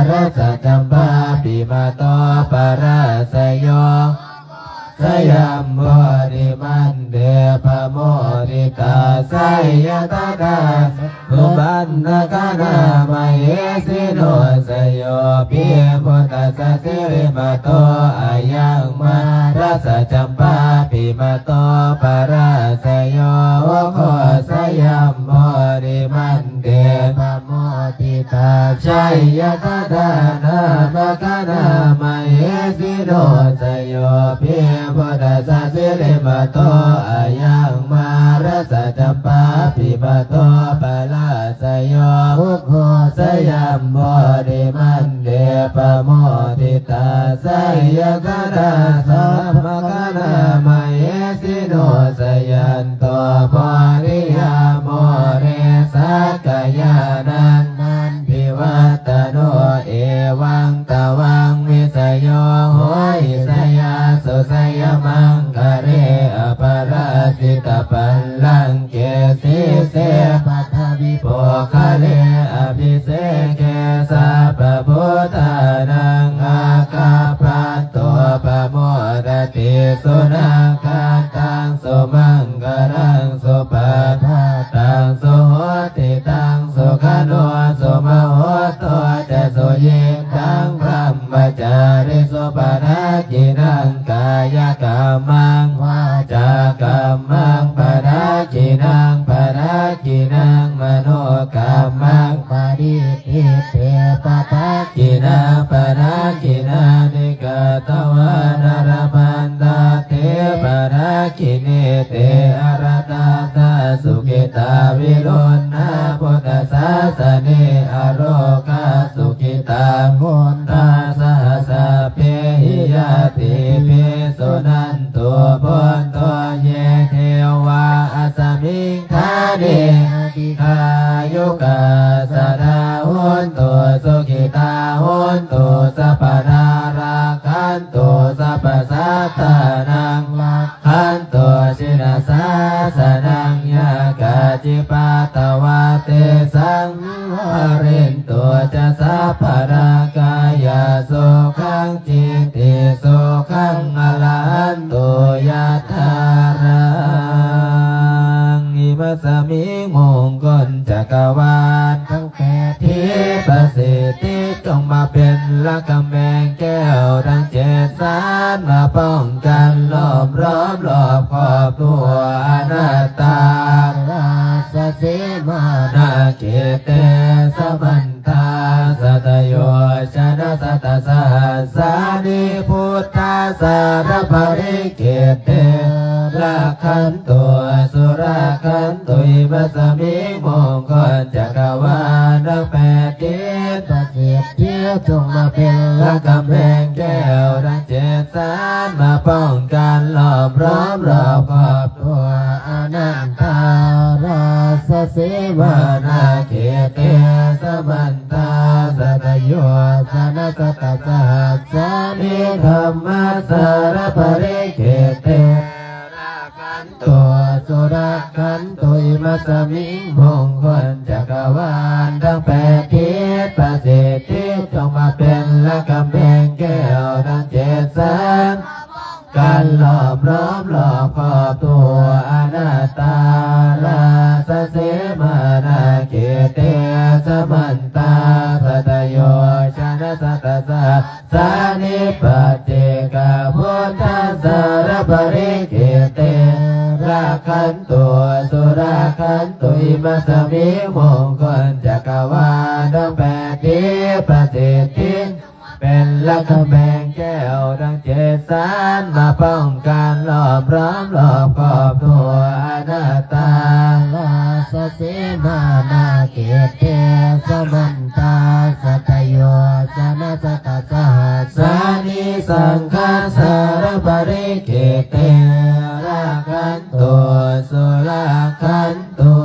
รสจัมปาปิมาโตปาราสโยสยามบริมันเดปโมริตาสยตาตาสุบันนาคานามาเยสิโนสโยปิพุทธัสสะสิริมาโตอายังมาราสจัมปาปิมาโตปาราสโยโคสยามบริมันเดปโมริตาชัยยตาตานามาคานามาเยสิโนสโยปิพุทธัสสะสิริมาโตอายังมาราสจัมปาปิมาโตปาราสโยโคสยามบริมันเดปโมทิตาสยกนาสัมมกนามาเยสิโนสยันโตบริยาโมเรสักกายานันมันพิวัตโนเอวังตวังวิสโยโหยสยาสุสยมังคะเรอปราสิตาปัลลังเกสิเสปัทวิโปคะเลอภิเสเกสัพพุทธานังอาคาปัตโตปโมดติสุนังคาตังสุมังกรังสุปัฏฐาตังสุโหติตังสุขโนสุมโหโตจะสุยิตังพระมจาริสุปนากินังกายกรรมังวาจากรรมังปนากินังปนากินังมโนกรรมังปฏิทิเตปทากินังปนากินานิกตวานารมันตาเทปนากิเนเตอรตาตาสุขิตาวิโรจนาพุทธศาสเนอโรคาสุขิตาพุทธาสหสเปหิยติเปสุนันตุพุทโธเยเทวาอัสมิงคาเดอายุกาสดาหุนตุสุขิตาหุนตุสัพพนาราคันตุสัพพสัตตานังลักขันตุชินาสาสนังยากาจิปาตวาเตสังวรินตุจะสัพพรากายาสุขังจิตติสุขังอรหันตุยัตถารังอิมัสสมิมงคลจักรวาลทั้งแปดทิพย์สิทธิจงมาเป็นละกำแพงแก้วทั้งเจ็ดสานมาป้องกันล้อมล้อมรอบขอบตัวอนัตตาราสสิมานาเกเตสมันตาสัตโยชนะสัตสาสานิพุทธาสารภริเกเตราคันตัวสุราคันตุยมัสมิมงคลจักรวาลทั้งแปดทิศประสิทธิจงมาเป็นละกำแพงแก้วทั้งเจ็ดสานมาป้องกันล้อมล้อมรอบขอบตัวอนันตาราสสิมานาเกเตสมันตาสัตโยชนะสัตตาสานิธรรมสารภริเกเตตัวสุราคันตุยมัสมิงมงคลจักรวาลทั้งแปดทิศประสิทธิจงมาเป็นละกำแพงแก้วทั้งเจ็ดสานการหลอมล้อมรอบขอบตัวอนัตตาราสเสมานาเกเตสมันตาสัตโยชนะสัตสาสานิปัจเจกพุทธสารภริเกเตราคันตัวสุราคันตุยมัสมิมงคลจักรวาลทั้งแปดทิศประสิทธิเป็นละกำแพงแก้วทั้งเจ็ดสานมาป้องกันล้อมล้อมรอบขอบตัวอนัตตาลาสสิมานาเกเตสมันตาสัตโยชนะสัตตาสานิสังฆาสารภริเกเตราคันตัวสุราคันตุ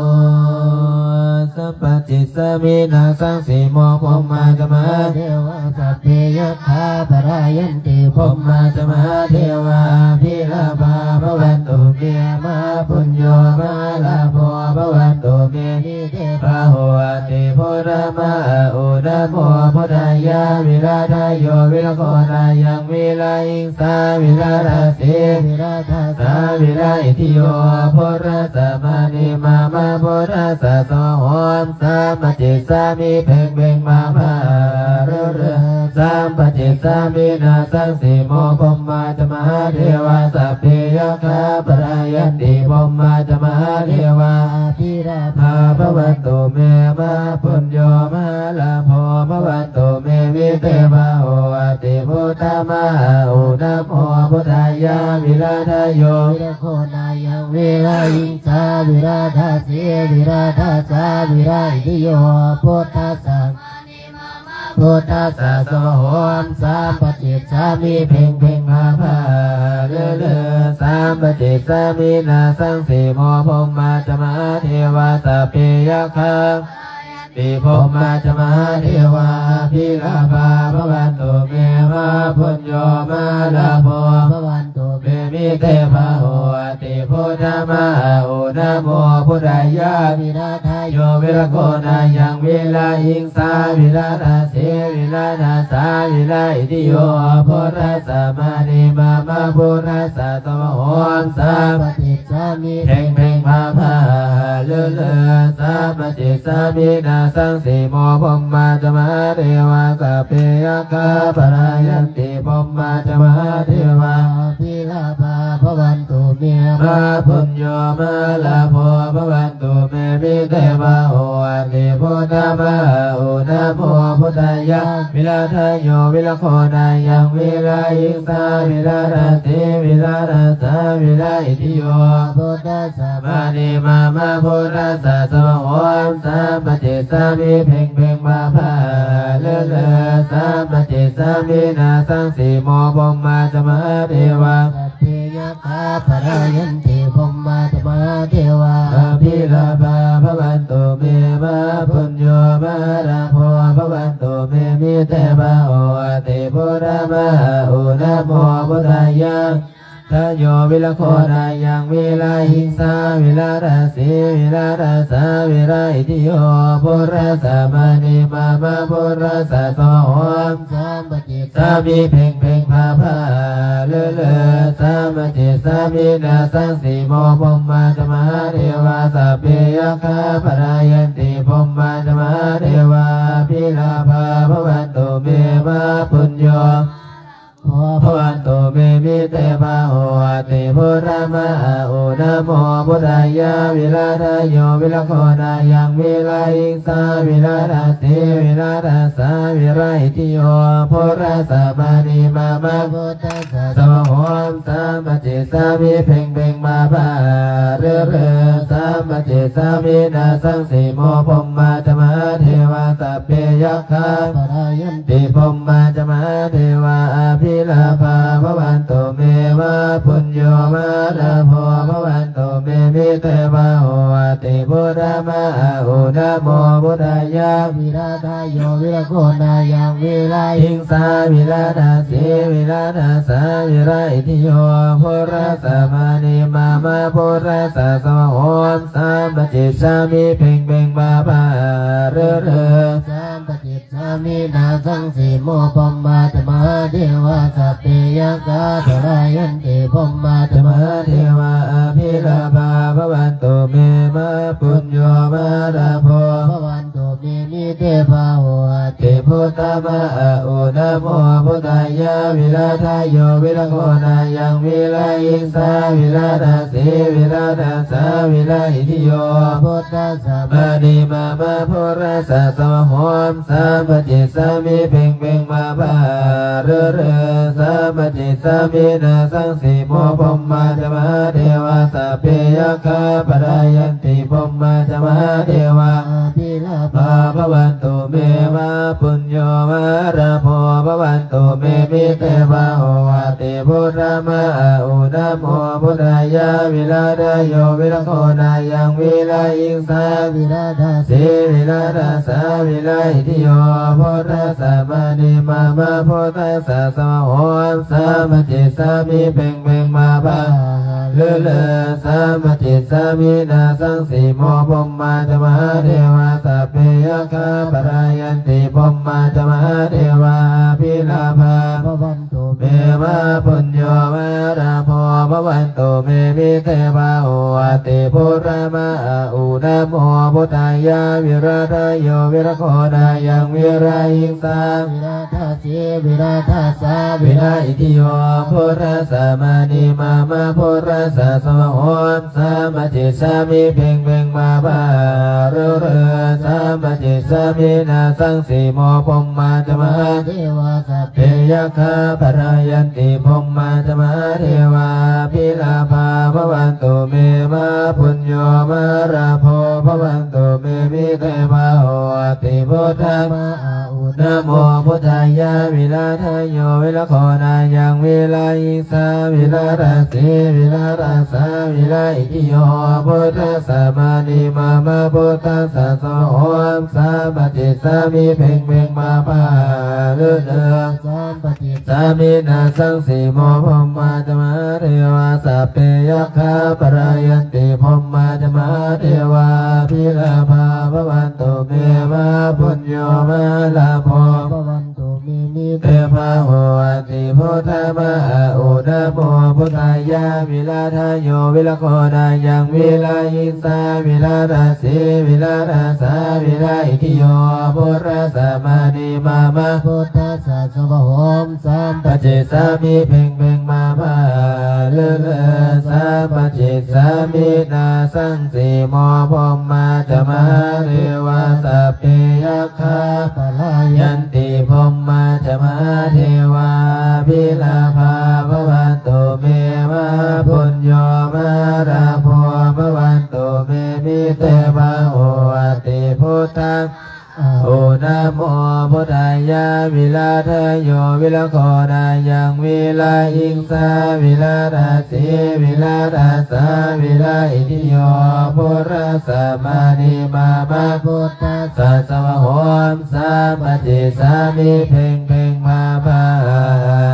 สัพพจิตสมินาสังสีโมพมมาจมาเทวาสัพเพยถาปรายันติพมมาจมาเทวาพิลาภาภวันตุเมมาปุญโยมาลาโภภวันตุเมนิเทพาโหติพุทธมาอุดโมพุทธาย ายาวิราทายโยวิรโคนายังวิลายิงสาวิราทาสีวิราทาสาวิราอิทิโยโพระสมานิมามาโพระสะสหอมสามปจิสามิเพ่งเพ่งมาภาเรือเรือสามปจิสามินาสังสีโมพมมาจมหาเทวาสัพเพยคาปรายันติพมมาจมหาเทวาพิราภาภวันตุเมมาปุญโยมาลาโภภวันตุเมวิเตวะโหติพุทธมาอุนะโมพุทธายาวิราทายโยวิรโคนายังวิรายิงสาวิราทาสีวิราทาสาวิราอิทิโยพุทธัสสะพุทธัสสะสมโหมสามปฏิสามิเพ่งเพ่งมาภาเรือเรือสามปฏิสามินาสังสีโมพมมาจมหาเทวาสัพเพยคาติพมมาจมหาเทวาพิลาภาภวันตุเมมาพุญโยมาลาโภภวันตุเมมิเตภะโหติพุทธมาอุนะโมพุทธายาวิราทายโยวิรโคนายังวิลายิงสาวิราทาสีวิราทาสาวิราอิทิโยโพระสมานิมามาโพระสะสมโหมสามปฏิสามิเพ่งเพ่งมาภาเลือเลือสามปฏิสามินาสังสีโมพมมาจมหาเทวาสัพเพยคาปรายันติพมมาจมหาเทวาพิลาภาภวันตุเมมาพุญโยมาลาโภภวันตุเมมิเตวะโหติพุทธมาอุนะโมพุทธายะวิราทายโยวิรโคนายังวิรายิงสาวิราทาสีวิราทาสาวิราอิทิโยพุทธัสสะมานิมามาพุทธัสสะสมโหมสามปฏิสามิเพ่งเพ่งมาภาเลือเลือสามปฏิสามินาสังสีโมพมมาจมหาเทวาสัพเพยคาปรายันติพมมาจมหาเทวาพิลาภาภวันตุเมมาปุญโยมาลาโภภวันตุเมมิเตภะโหติพุทธมาอุนะโมพุทธายะทายโยวิรโคนายังวิลาหิงสาวิราทาสีวิราทาสาวิราอิทิโยปุระสมานิมามาปุระสะสหอมสามปฏิสามิเพ่งเพ่งพาภาเลือเลือสามปฏิสามินาสังสีโมพมมาจมหาเทวาสัพเพยคาปรายันติพมมาจมหาเทวาพิลาภาภวันตุเมมาปุญโยภวันตุเมมิเตภะโหติพุทธมาอุนะโมพุทธายาวิราทายโยวิรโคนายังวิลายิงสาวิราทาสีวิราทาสาวิราอิทิโยโพระสมานิมามาพุทธัสสะสมโหมสามปฏิสามิเพ่งเพ่งมาภาเรือเรือสามปฏิสามินาสังสีโมพมมาจมหาเทวาสัพเพยคาปรายันติพมมาจมหาเทวาพิลาภาภวันตุเมมาปุญโยมาลาโภภวันตุเมมิเตวะโหติพุทธมาอุนะโมพุทธายะวิราทายโยวิรโคนายังวิรายิงสาวิราทาสีวิราทาสาวิราอิทิโยปุระสมานิมามาปุระสะสมโหมสามปฏิสามิเพ่งเพ่งมาภาเรือเรือสามปฏิสามินาสังสีโมพมมาจมหาเทวาสัพเพยคาปรายันติพมมาจมหาเทวาพิลาภาภวันตุเมมาปุญโยมาลาโภภวันตุเมมิเตภะโหติพุทธมาอุนะโมพุทธายาวิราทายโยวิรโคนายังวิลายิงสาวิราทาสีวิราทาสาวิราอิทิโยพุทธัสสะมานิมามาโพระสะสมโหมสามปฏิสามิเพ่งเพ่งมาภาเรือเรือสามปฏิสามินาสังสีโมพมมาจมหาเทวาสัพเพยคาปรายันติพมมาจมหาเทวาพิลาภาภวันตุเมมาปุญโยมาราโภภว วันตุเมมิเตวะโหวาติพุทธมะอุนะโมพุทธายะวิราชโยวิรโคนายังวิลายิงสาวิราชสีวิราชสาวิลาอิทิโยพุทธสัมมานิมามาพุทธสัสสะโหมสามัจจิสามิเพ่งเพ่งมาบาเลือเลือสามัจจิสามินาสังสีโมพมมาจมหาเทวาสัพเพยคาปรายันติพมมาจมหาเทวาพิลาภาภวันตุเมวะปุญโยมาราโพภวันตุเมมิเทวะโออติปุระมะอุนะโมพุทธายะวิราชโยวิรโคนายังวิรายิงสาวิราชสีวิราชสาวิราอิทิโยพุทธสัมมานิมามาพุทธสัสสะโหมสามัจจิสามิเพ่งเพ่งมาบาเรือเรือสามัจจิสามินาสังสีโมพมมาจมหาเทวาสัพเพยคาปรายันติพมมาจมหาเทวาพิลาภาภวันตุเมวะปุญโยมาราโพภวันตุเมมิเทวะโหติพุทธมะอุนะโมพุทธายะวิราชโยวิรโคนายังวิลายิสาวิราชสีวิราชสาวิลาอิทิโยพุทธสัมมานิมามาพุทธสัสสะโหมสามัจจิสามิเพ่งเพ่งมาปาเลือเลือสามปฏิสามินาสังสีโมพมมาจมหาเทวาสัพเพยคาปรายันติพมมาจมหาเทวาพิลาภาภวันตุเมวะปุญโยมาลาโภภวันตุเมมิเตภะโหติพุทธมะอุนะโมพุทธายะวิราชโยวิรโคนายังวิลายิสาวิราชสีวิราชสาวิลาอิทิโยพุทธสัมมานิมามาพุทธสัสสะโหมสามปัจเจสามิเพ่งเพ่งมาภาเลือเลือสามปัจเจสามินาสังสีโมพมมาจมหาเทวาสัพเพยคาปรายันติพมมาจมหาเทวาพิลาภาภวันตุเมวะปุญโยมาราโพภวันตุเมมิเตภะโหติพุทธังโอนะโมพุทธายะวิราชโยวิรโคนายังวิลายิงสาวิราชสีวิราชสาวิลาอิทิโยพุทธสัมมานิมามาพุทธสัสสะโหมสามัจจิสามิเพ่งเพ่งมาภา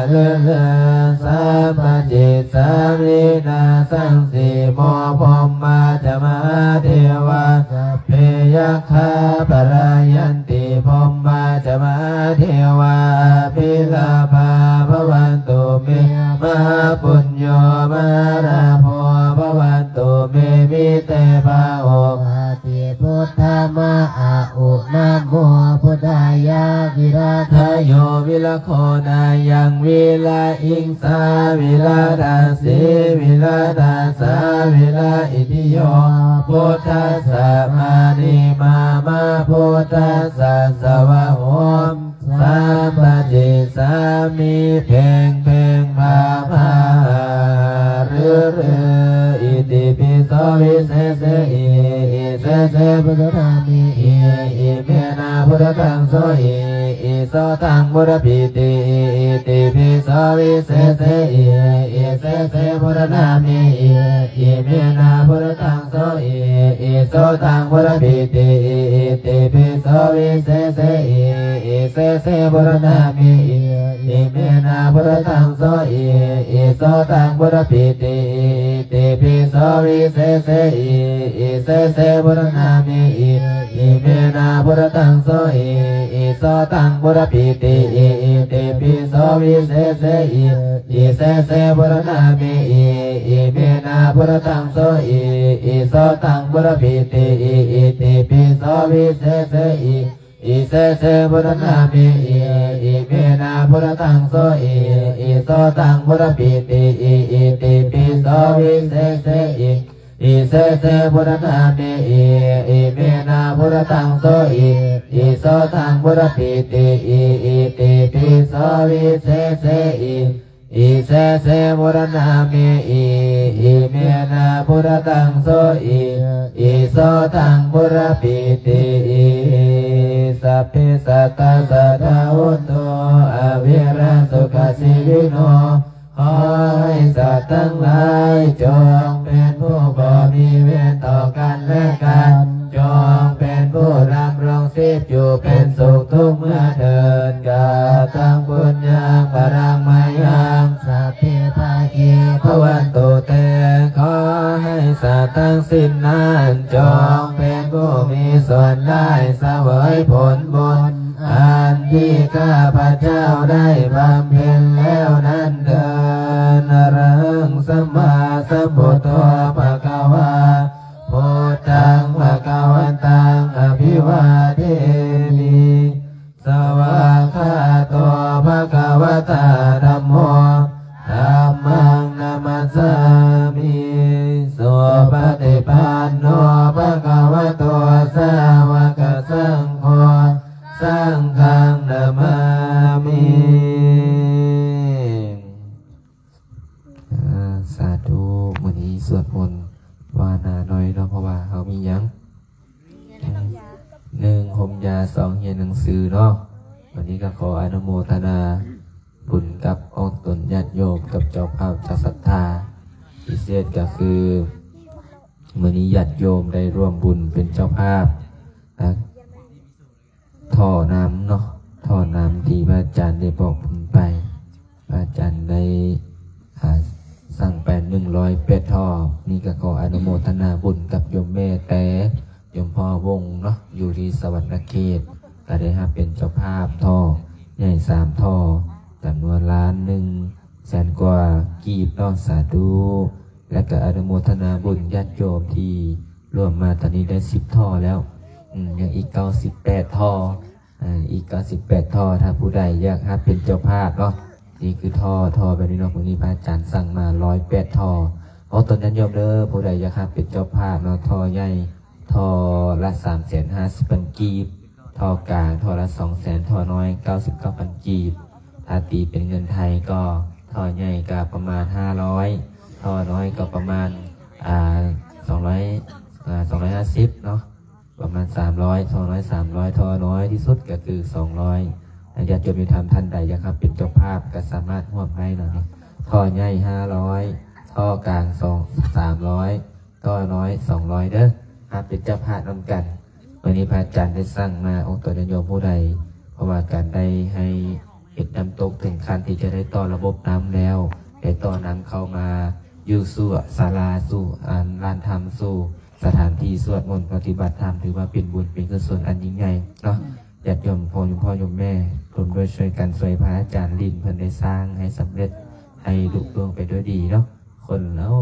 เลือเลือสามัจจิสามินาสังสีโมพมมาจมหาเทวาสัพเพยคาปรายันติพมมาจมหาเทวาพิลาภาภวันตุเมมหาปุญโยมาราโพภวันตุเมมิเตภะโหติพุทธมะอุนะโมพุทธายะวิราชโยวิรโคนายังวิลาอิงสาวิราชสีวิราชสาวิลาอิทิโยพุทธสัมมานิมามาพุทธสัสสะโหมสามปัจจิสามิเพ่งเพ่งมาภาเรือเรืออิติปิโสวิเศษอิเศษพุทธามิอิเมนะพุทธตังโสอิโสตังพุทธปิติอิติปิโสวิเศษอิเศษพุทธนามิอิเมนะพุทธตังโสอิโสตังพุทธปิติอิติปิโสวิเศษอิเศษพุทธนามิอิเมนะพุทธตังโสอิโสตังพุทธปิติอิติปิโสวิเศษอิเศษพุทธนามิอิเมนะพุทธตังโสอิโสตังพุทธปิติอิติปิโสวิเศษอิเศษพุทธนามิอิเมนะพุทธตังโสอิโสตังพุทธปิติอิติปิโสวิเศษอิเศษพุทธนามิอิเมนะพุทธตังโสอิโสตังพุทธปิติอิติปิโสวิเศษอิเศษพุทธนามิอิเมนะพุทธตังโสอิโสตังพุทธปิติอิติปิโสวิเศษอิ อิเสเสมุรณามิอิเมนะพุทธังโสอิโสตังพุรปิติสัพพิสัตตาสัทธาวุโตอวิราสุขสิวิโนขอให้สัตว์ทั้งหลายจงเป็นผู้บ่มีเวรต่อกันและกันจงเป็นผู้ดำรงชีพอยู่เป็นสุขทุกเมื่อเดินกาตังปุญญังปรังมายังสัพเพภาคีภวันตุเตขอให้สัตว์ทั้งสิ้นนั้นจงเป็นผู้มีส่วนได้เสวยผลบุญอันที่ข้าพเจ้าได้บำเพ็ญแล้วนั้นเดินอรหังสัมมาสัมพุทโธภะคะวาพุทธังภะคะวันตังอภิวาเทมิสวากขาโตภะคะวะตาธัมโมธัมมังนามัสสามิสุปฏิปันโนภะคะวะโตสาวกสังโฆสังฆังนามามิสาธุมื้อนี้สวดมนต์วานาหน่อยเนาะเพราะว่าเขามีหยัง1ห่มยา2เรียนหนังสือเนาะวันนี้ก็ขออนุโมทนาบุญกับองค์ตนญาติโยมกับเจ้าภาพจากศรัทธาพิเศษก็คือมื้อนี้ญาติโยมได้ร่วมบุญเป็นเจ้าภาพนะท่อน้ำเนาะท่อน้ำที่พระอาจารย์ได้บอกผมไปพระอาจารย์ได้สั่งไป108ท่อนี่ก็ขออนุโมทนาบุญกับโยมแม่แต่โยมพ่อวงเนาะอยู่ที่สวรรณเขตก็ได้เป็นเจ้าภาพท่อใหญ่3ท่อจำนวน1,100,000 กว่ากีบเนาะสาธุและก็อนุโมทนาบุญญาติโยมที่ร่วมมาตอนนี้ได้10ท่อแล้วยังอีก98ท่ออีก98ท่อถ้าผู้ใดอยากเป็นเจ้าภาพเนาะนี่คือท่อแบบนี้เนาะพวกนี้พระอาจารย์สั่งมา108ท่อเอาตนนั้นยอมเด้อผู้ใดอยากเป็นเจ้าภาพเนาะท่อใหญ่ท่อละ350,000 กีบท่อกลางท่อละ200,000ท่อน้อย99,000 กีบถ้าตีเป็นเงินไทยก็ท่อใหญ่ก็ประมาณ500ท่อน้อยก็ประมาณ250เนาะประมาณ300ท่อน้อย300ท่อน้อยที่สุดก็คือ200ญาติโยมมีธรรมท่านใดอยากเป็นเจ้าภาพก็สามารถร่วมได้เนาะท่อใหญ่500ท่อกลาง300ท่อน้อย200เด้อเป็นเจ้าภาพนำกันวันนี้พระอาจารย์ได้สั่งมาองค์ตนโยมผู้ใดเพราะว่าการได้ให้เห็ดน้ำตกถึงขั้นที่จะได้ต่อระบบน้ำแล้วได้ต่อน้ำเข้ามาอยู่สู่ศาลาสู่ลานธรรมสู่สถานที่สวดมนต์ปฏิบัติธรรมถือว่าเป็นบุญเป็นกุศลอันยิ่งใหญ่เนาะญาติโยมพ่อโยมแม่รวมด้วยช่วยกันช่วยพระอาจารย์ลินเพิ่นได้สร้างให้สำเร็จให้ลุล่วงไปด้วยดีเนาะคนแล้ว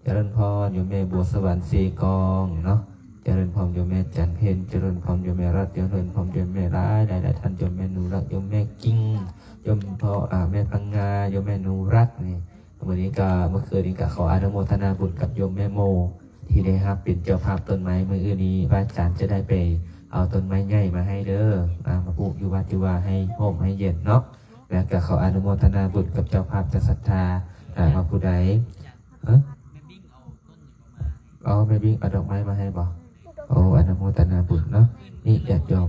เจริญพรโยมแม่บัวสวรรค์สีกองเนาะเจริญพรโยมแม่จันเพ็ญเจริญพรโยมแม่รัตเจริญพรโยมแม่ร้ายหลายท่านโยมแม่หนูรักโยมแม่กิ้งโยมพ่อแม่พังงาโยมแม่หนูรักนี่วันนี้ก็เมื่อคืนนี้ก็ขออนุโมทนาบุญกับโยมแม่โมที่ได้เป็นเจ้าภาพต้นไม้เมื่ออื่นนี้พระอาจารย์จะได้ไปเอาต้นไม้ใหญ่มาให้เด้อมาปลูกอยู่วัดที่ว่าให้ห่มให้เย็นเนาะแล้วก็ขออนุโมทนาบุญกับเจ้าภาพจากศรัทธามาผู้ใดแม่บิ้งเอาดอกไม้มาให้บ่อนุโมทนาบุญเนาะนี่ญาติโยม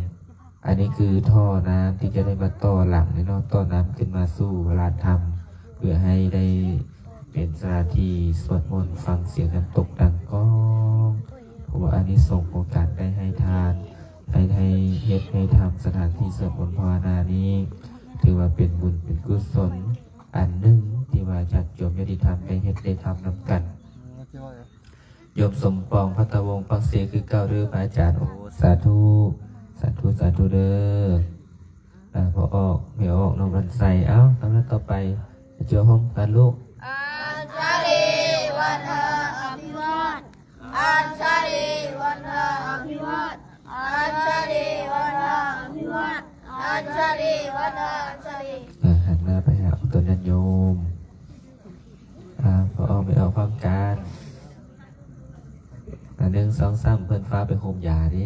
อันนี้คือท่อน้ำที่จะได้มาต่อหลังนี่เนาะต่อน้ำขึ้นมาสู่เวลาทำเพื่อให้ได้เป็นสถานที่สวดมนต์ฟังเสียงน้ำตกดังก้องเพราะว่าอันนี้ส่งโอกาสได้ให้ทานให้เฮ็ดให้ทำสถานที่สวดมนต์ภาวนานี้ถือว่าเป็นบุญเป็นกุศลอันหนึ่งที่ว่าญาติโยมญาติธรรมได้เฮ็ดได้ทำนำกันโยมสมปองพัทวงศ์ปักเสคือเก้าเด้อพระอาจารย์สาธุสาธุเด้อพอออกไม่ออกน้องรันใส่ตามนั้นต่อไปเจอห้องกันลูกอัญชลีวันทาอภิวาทอัญชลีวันทาอภิวาทอัญชลีวันทาอภิวาทอัญชลีวันทาอัญชลีหันหน้าไปหาตัวนันโยมพอออกไม่ออกพร้อมกัน1 2 3เพิ่นฟ้าไปโฮมยาดิ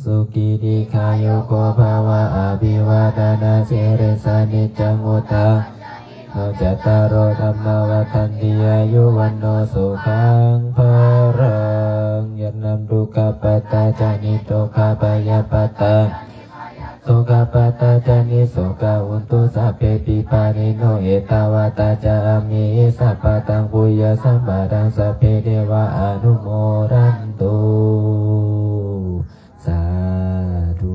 สุขีติขายุโกภาวะอภิวาทนาสิริสานิจังวุฒาโนจัตตารโอธรรมวัฏันติอายุวันโนสุขังภะรังยันนัมทุกขปัตตาจานิโตขปายาปัตตาโสกปัตตาจานิโสกาอุนตุสัพเพปิปานิโนเอตาวาตาจามิสัพพตังปุยสัมปะทังสัพเพเทวะอนุโมทันตุสาธุ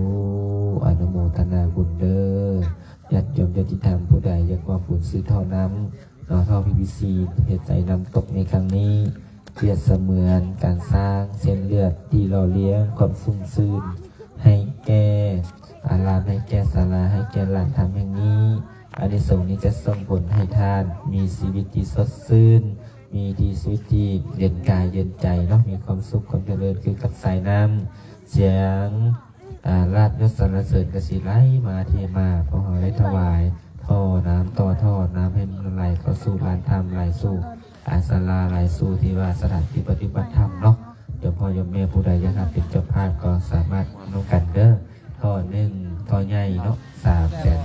อนุโมทนาบุญเด้อญาติโยมญาติธรรมผู้ใดอยากว่าบุญซื้อท่อน้ำต่อท่อ PVC เหตุใจน้ำตกในครั้งนี้เปรียบเสมือนการสร้างเส้นเลือดที่หล่อเลี้ยงความซุ่มซ่ามให้แก่อารามให้แก่ศาลาให้แก่หลานทำอย่างนี้อานิสงส์นี้จะส่งผลให้ท่านมีชีวิตที่สดชื่นมีที่ชีวิตที่เย็นกายเย็นใจเนาะมีความสุขความเจริญคือกับสายน้ำเสียงราชยศสรรเสริญกสิไหลมาเทมาพอได้ถวายท่อน้ำต่อท่อน้ำให้มันไหลเข้าสู่ลานธรรมไหลสู่อาศาลาไหลสู่ที่ว่าสถานที่ปฏิบัติธรรมเนาะเดี๋ยวพ่อยมแม่ผู้ใดอยากเป็นเจ้าภาพก็สามารถร่วมกันเด้อท่อหนึ่งท่อใหญ่เนาะ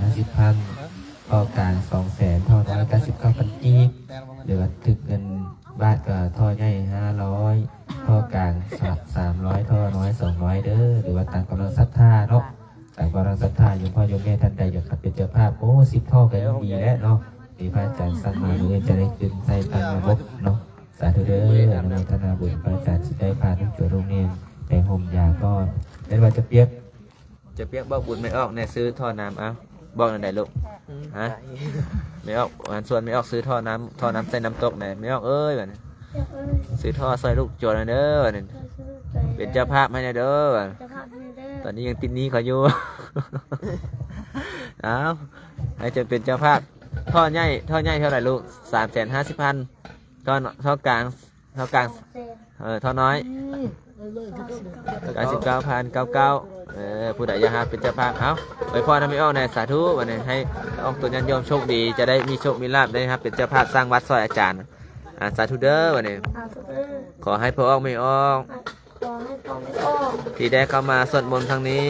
350,000ท่อกลาง200,000ท่อน้อย99,000กีบหรือว่าถึกเงินบาทก็ท่อใหญ่500ท่อกลาง300ท่อน้อย200เด้อหรือว่าตามกำลังศรัทธาเนาะตามกำลังศรัทธาโยมพ่อโยมแม่ท่านใดอยากเป็นเจ้าภาพโอ้10ท่อก็ยังดีแล้วเนาะที่พระอาจารย์สั่งมาเรื่อยจะได้ขึ้นใส่ตั้งระบบเนาะสาธุเด้ออนุโมทนาบุญพระอาจารย์สิได้พาทุกจุดโรงเรียนไปห่มยาก้อนได้ว่าจะเปียกบอกบุญไม่ออกเนี่ยซื้อท่อน้ำเอาบอกนั่นไหนลูกฮะไม่ออกวันส่วนไม่ออกซื้อท่อน้ำใส่น้ำตกไหนไม่ออกเอ้ยแบบนี้ซื้อท่อใส่ลูกโจรนะเด้อเนี่ยเป็นเจ้าภาพให้นะเด้อตอนนี้ยังติดหนี้เขาอยู่ เอาให้จะเป็นเจ้าภาพท่อใหญ่เท่าไหร่ลูก350,000ท่อกลางท่อน้อย99,099ผู้ใดอยากหาเป็นเจ้าภาพเอาไปพ่อทำไม่ออกในสาธุวันนี้ให้ออกตัวยันโยมโชคดีจะได้มีโชคมีลาภได้ครับเป็นเจ้าภาพสร้างวัดซอยอาจารย์สาธุเด้อวันนี้ขอให้พ่อออกไม่ออกที่ได้เข้ามาสวดมนต์ครั้งนี้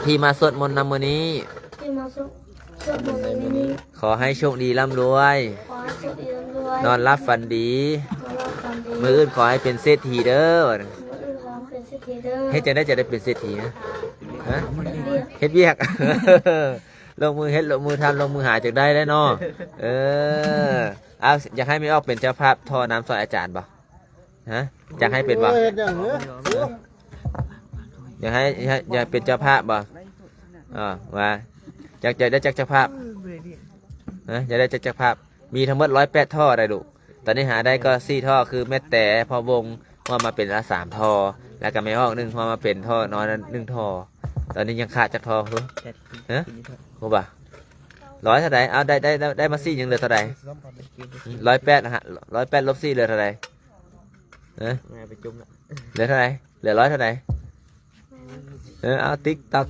ที่มาสวดมนต์นำมือนี้ขอให้โชคดีร่ำรวยนอนรับฝันดีมืออื่นขอให้เป็นเศรษฐีเด้อให้จะได้เป็นเศรษฐีนะฮะเฮ็ดเวียก ลงมือเฮ็ดลงมือทำลงมือหาจากได้แล้วเนาะเอาอยากให้ไม่ออกเป็นเจ้าภาพท่อน้ำซอยอาจารย์ป่ะฮะอยากให้เป็นป่ะอยากเป็นเจ้าภาพป่ะว่าอยากได้เจ้าภาพอยากได้เจ้าภาพมีทั้งหมด108ท่อได้ลูกตอนนี้หาได้ก็4ท่อคือแม่แต่พอวงพอมาเป็นละ3ท่อแล้วก็ไม่ออก1พอมาเป็นท่อน้อย1ท่อตอนนี้ยังขาดจากท่อคือฮะโอ้บ่ะ100เท่าไหร่เอาได้มา4ยังเหลือเท่าไหร่108นะฮะ108ลบ4เหลือเท่าไหร่เหลือเท่าไหร่เหลือ100เท่าไหร่เอาติ๊กตอก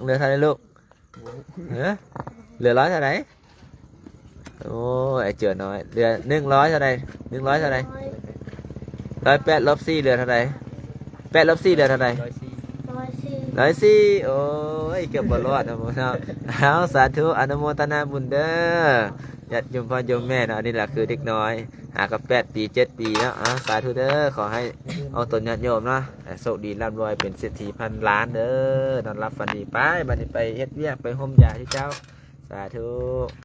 เหลือเท่าไหร่ลูกเหลือ100เท่าไหร่โอ้ยเจอน้อยเหลือ100เท่าไหร่100เท่าไหร่108ลบ4เหลือเท่าไหร่8ลบ4เหลือเท่าไหร่104โอ้ยเกือบบอลอดนะพ่อเนาะเอาสาธุอนุโมทนาบุญเด้อญาติโยมพ่อโยมแม่เนาะนี่แหละคือเด็กน้อยหากับ8 ปี 7 ปีเนาะสาธุเด้อขอให้เอาตนญาติโยมเนาะโชคดีร่ำรวยเป็นเศรษฐีพันล้านเด้อนอนรับฝันดีไปบัดนี้ไปเฮ็ดเวียกไปห่มยาที่เจ้าสาธุ